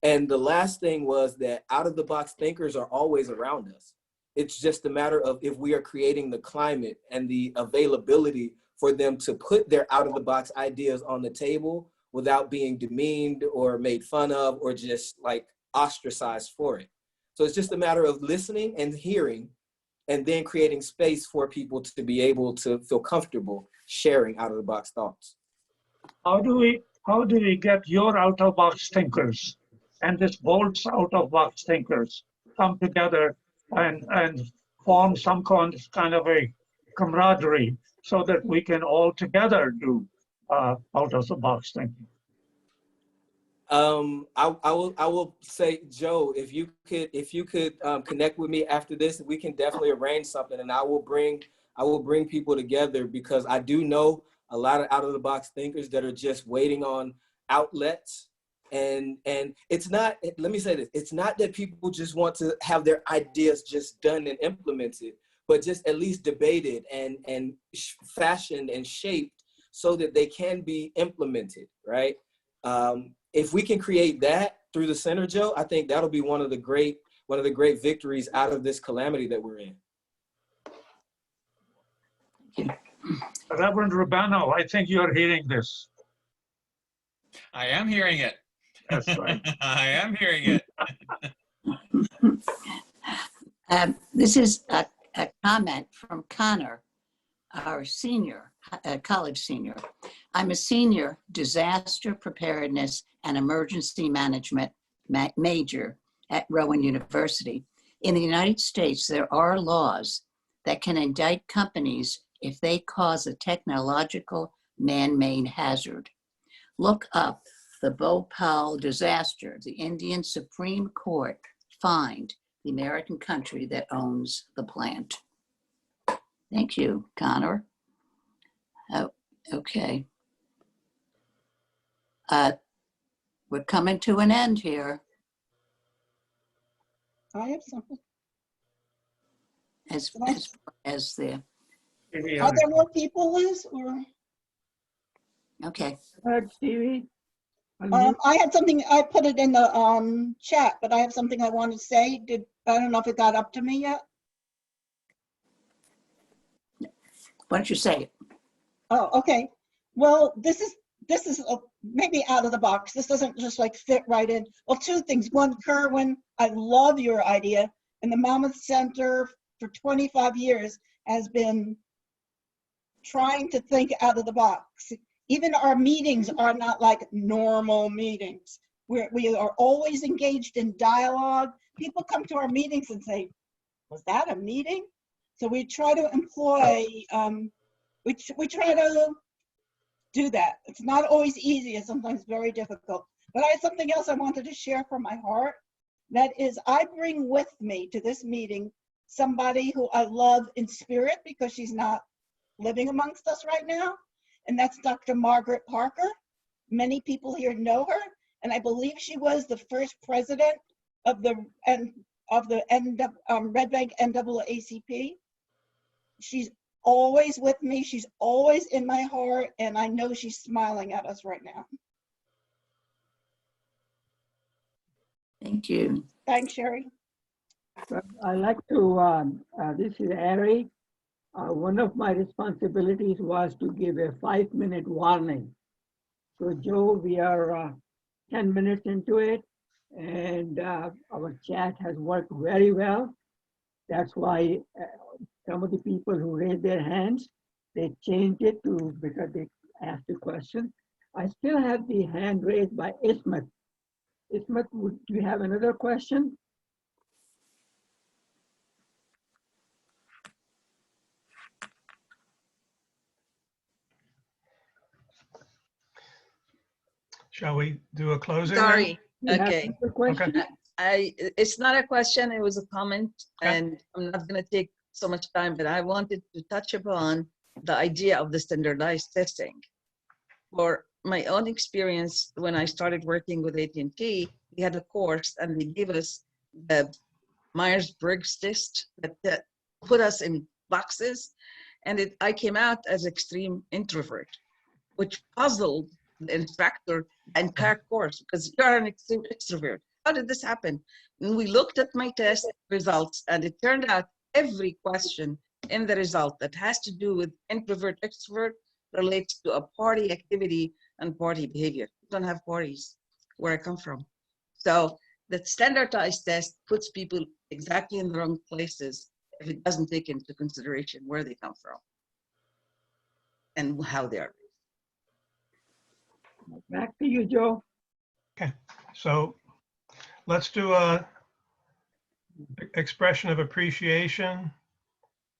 And the last thing was that out-of-the-box thinkers are always around us. It's just a matter of if we are creating the climate and the availability for them to put their out-of-the-box ideas on the table without being demeaned or made fun of or just like ostracized for it. So it's just a matter of listening and hearing, and then creating space for people to be able to feel comfortable sharing out-of-the-box thoughts. How do we get your out-of-box thinkers and this bold's out-of-box thinkers come together and form some kind of a camaraderie so that we can all together do out-of-the-box thinking? I will say, Joe, if you could connect with me after this, we can definitely arrange something, and I will bring people together, because I do know a lot of out-of-the-box thinkers that are just waiting on outlets. And it's not, let me say this, it's not that people just want to have their ideas just done and implemented, but just at least debated and fashioned and shaped so that they can be implemented, right? If we can create that through the center, Joe, I think that'll be one of the great victories out of this calamity that we're in. Reverend Rubano, I think you're hearing this. I am hearing it. That's right. I am hearing it. This is a comment from Connor, our senior, college senior. I'm a senior disaster preparedness and emergency management major at Rowan University. In the United States, there are laws that can indict companies if they cause a technological man-made hazard. Look up the Bhopal disaster. The Indian Supreme Court fined the American country that owns the plant. Thank you, Connor. Oh, okay. We're coming to an end here. I have something. As the, Are there more people, Liz, or? okay. Stevie, I had something, I put it in the chat, but I have something I want to say. I don't know if it got up to me yet. Why don't you say it? Oh, okay. Well, this is maybe out of the box. This doesn't just like fit right in. Well, two things. One, Kerwin, I love your idea. And the Monmouth Center for 25 years has been trying to think out of the box. Even our meetings are not like normal meetings. We are always engaged in dialogue. People come to our meetings and say, was that a meeting? So we try to employ, we try to do that. It's not always easy and sometimes very difficult. But I have something else I wanted to share from my heart. That is, I bring with me to this meeting somebody who I love in spirit because she's not living amongst us right now. And that's Dr. Margaret Parker. Many people here know her. And I believe she was the first president of the Red Bank NAACP. She's always with me. She's always in my heart. And I know she's smiling at us right now. Thank you. Thanks, Sherry. I'd like to, this is Harry. One of my responsibilities was to give a 5-minute warning. So Joe, we are 10 minutes into it and our chat has worked very well. That's why some of the people who raised their hands, they changed it to because they asked a question. I still have the hand raised by Ismet. Ismet, do you have another question? Shall we do a closing? Sorry. Then? Okay. Okay. It's not a question, it was a comment, Okay. and I'm not going to take so much time, but I wanted to touch upon the idea of the standardized testing. For my own experience, when I started working with AT&T, we had a course and they gave us the Myers-Briggs test that put us in boxes, and I came out as extreme introvert, which puzzled the instructor the entire course because you're an extreme extrovert. How did this happen? And we looked at my test results, and it turned out every question in the result that has to do with introvert extrovert relates to a party activity and party behavior. We don't have parties where I come from. So the standardized test puts people exactly in the wrong places if it doesn't take into consideration where they come from and how they are. Back to you, Joe. Okay, so let's do a expression of appreciation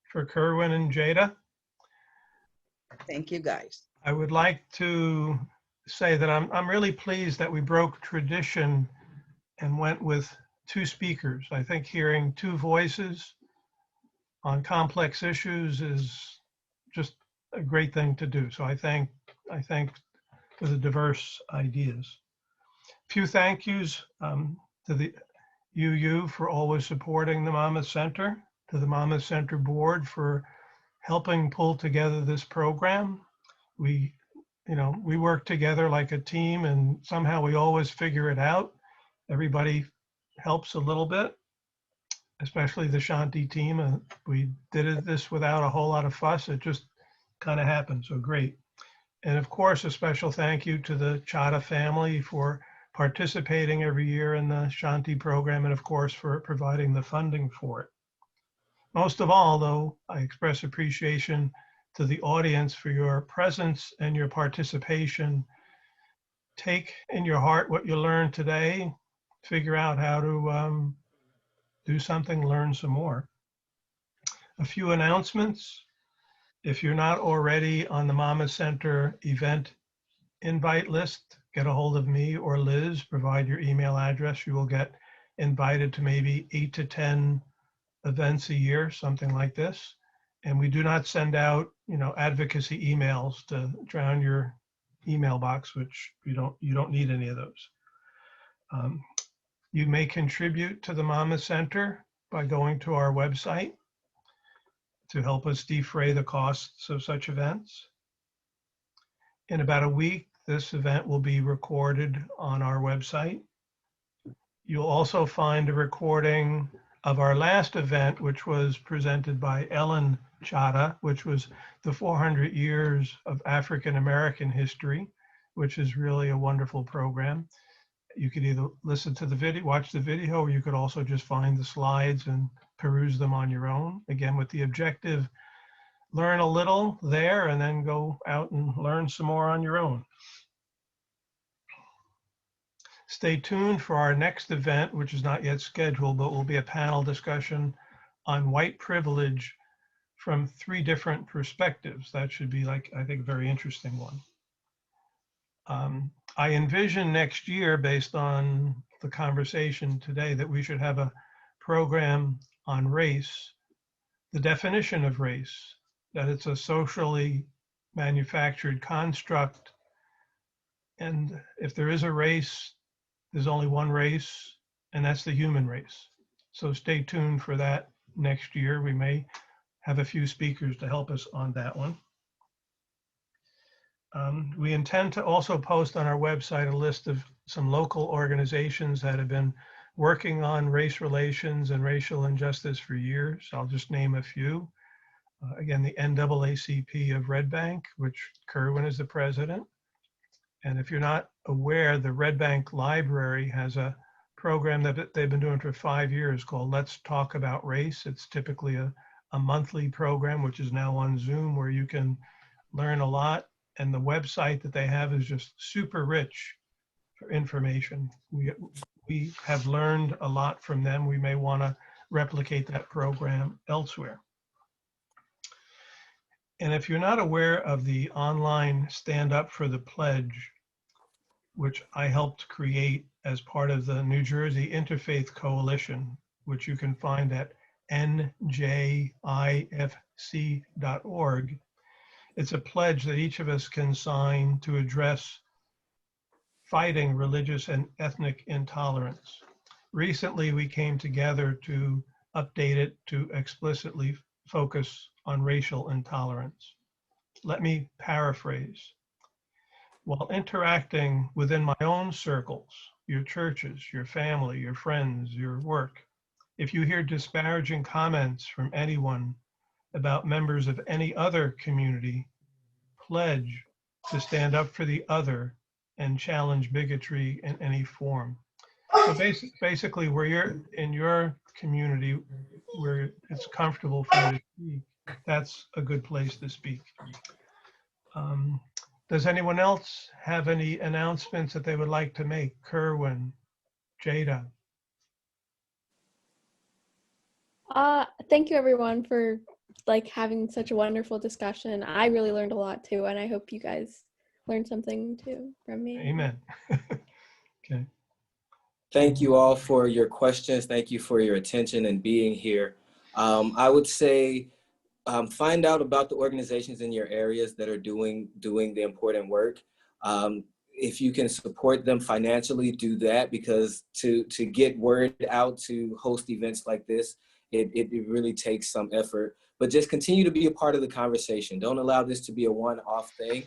for Kerwin and Jada. Thank you, guys. I would like to say that I'm really pleased that we broke tradition and went with 2 speakers. I think hearing 2 voices on complex issues is just a great thing to do. So I thank for the diverse ideas. Few thank yous to the UU for always supporting the Monmouth Center, to the Monmouth Center Board for helping pull together this program. We work together like a team and somehow we always figure it out. Everybody helps a little bit, especially the Shanti team. We did this without a whole lot of fuss. It just kind of happened, so great. And of course, a special thank you to the Chadha family for participating every year in the Shanti program and of course for providing the funding for it. Most of all, though, I express appreciation to the audience for your presence and your participation. Take in your heart what you learned today figure out how to do something, learn some more. A few announcements. If you're not already on the Monmouth Center event invite list, get a hold of me or Liz, provide your email address. You will get invited to maybe 8 to 10 events a year, something like this. And we do not send out, advocacy emails to drown your email box, which you don't need any of those. You may contribute to the Monmouth Center by going to our website to help us defray the costs of such events. In about a week, this event will be recorded on our website. You'll also find a recording of our last event, which was presented by Ellen Chada, which was the 400 years of African American history, which is really a wonderful program. You could either listen to the video, watch the video, or you could also just find the slides and peruse them on your own. Again, with the objective, learn a little there and then go out and learn some more on your own. Stay tuned for our next event, which is not yet scheduled, but will be a panel discussion on white privilege from 3 different perspectives. That should be, I think, a very interesting one. I envision next year, based on the conversation today, that we should have a program on race, the definition of race, that it's a socially manufactured construct. And if there is a race, there's only one race, and that's the human race. So stay tuned for that next year. We may have a few speakers to help us on that one. We intend to also post on our website a list of some local organizations that have been working on race relations and racial injustice for years. I'll just name a few. Again, the NAACP of Red Bank, which Kerwin is the president. And if you're not aware, the Red Bank Library has a program that they've been doing for 5 years called Let's Talk About Race. It's typically a monthly program, which is now on Zoom, where you can learn a lot. And the website that they have is just super rich for information. We have learned a lot from them. We may want to replicate that program elsewhere. And if you're not aware of the online Stand Up for the Pledge, which I helped create as part of the New Jersey Interfaith Coalition, which you can find at njifc.org, it's a pledge that each of us can sign to address fighting religious and ethnic intolerance. Recently, we came together to update it to explicitly focus on racial intolerance. Let me paraphrase. While interacting within my own circles, your churches, your family, your friends, your work, if you hear disparaging comments from anyone about members of any other community, pledge to stand up for the other and challenge bigotry in any form. So basically, where you're in your community, where it's comfortable for you to speak, that's a good place to speak. Does anyone else have any announcements that they would like to make? Kerwin, Jada? Thank you everyone for having such a wonderful discussion. I really learned a lot too, and I hope you guys learned something too from me. Amen. Okay. Thank you all for your questions. Thank you for your attention and being here. I would say find out about the organizations in your areas that are doing the important work. If you can support them financially, do that, because to get word out, to host events like this, it really takes some effort. But just continue to be a part of the conversation. Don't allow this to be a one-off thing.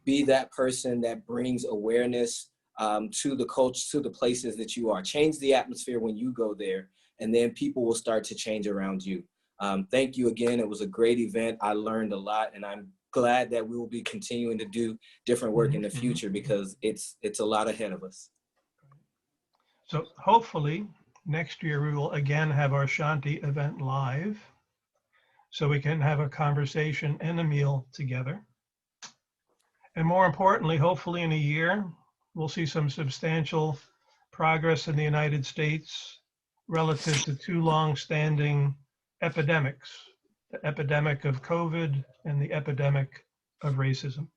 Be that person that brings awareness to the culture, to the places that you are. Change the atmosphere when you go there, and then people will start to change around you. Thank you again. It was a great event. I learned a lot, and I'm glad that we will be continuing to do different work in the future, because it's a lot ahead of us. So hopefully next year we will again have our Shanti event live, so we can have a conversation and a meal together. And more importantly, hopefully in a year, we'll see some substantial progress in the United States relative to two long-standing epidemics, the epidemic of COVID and the epidemic of racism.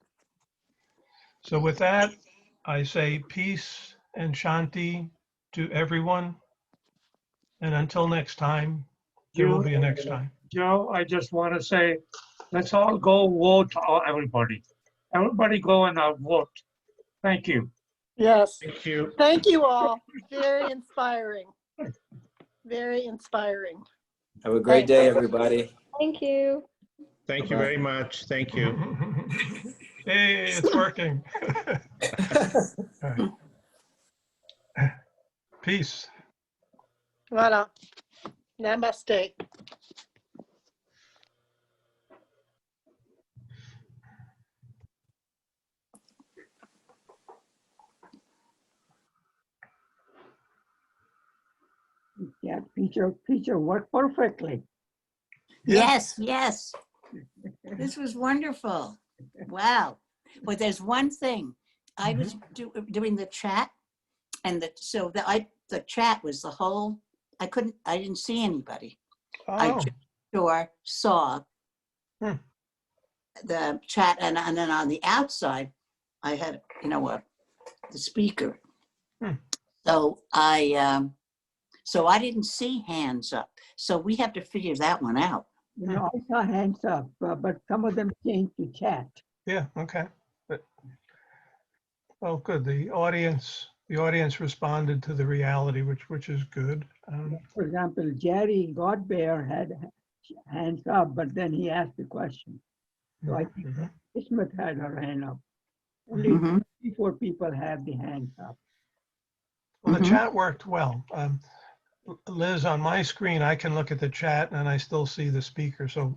So with that, I say peace and Shanti to everyone. And until next time, there will be a next time. Joe, I just want to say, let's all go vote, everybody. Everybody go and vote. Thank you. Yes. Thank you. Thank you all. Very inspiring. Very inspiring. Have a great day, everybody. Thank you. Thank you very much. Thank you. Hey, it's working. All right. Peace. Voilà. Namaste. Yeah, Peter worked perfectly. Yes, yes. This was wonderful. Wow. But there's one thing. I was doing the chat, and the chat was the whole, I didn't see anybody. I Oh, just sure saw the chat, and then on the outside, I had, the speaker. So I didn't see hands up. So we have to figure that one out. I saw hands up, but some of them changed to chat. yeah, okay. Well, good. The audience responded to the reality, which is good. For example, Jerry Godbear had hands up, but then he asked the question. So I think Ismet had her hand up. Only 3-4 people have the hands up. Well, the chat worked well. Liz, on my screen, I can look at the chat and I still see the speaker. So,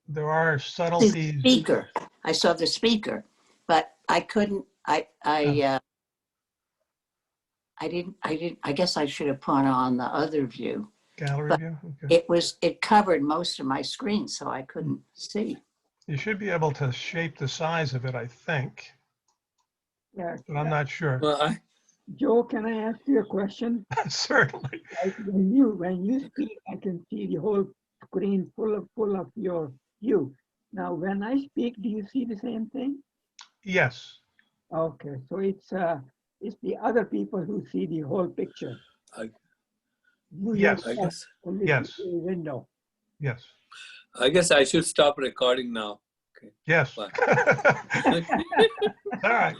there are subtleties. Speaker. I saw the speaker, but I couldn't, I guess I should have put on the other view. Gallery But view? Okay. it covered most of my screen, so I couldn't see. You should be able to shape the size of it, I think, Yeah. but I'm not sure. Well, Joe, can I ask you a question? Certainly. Like when you speak, I can see the whole screen full of you. Now, when I speak, do you see the same thing? Yes. Okay, so it's the other people who see the whole picture. Yes. I guess. Yes. Window. Yes. I guess I should stop recording now. Okay. Yes. Bye. All right.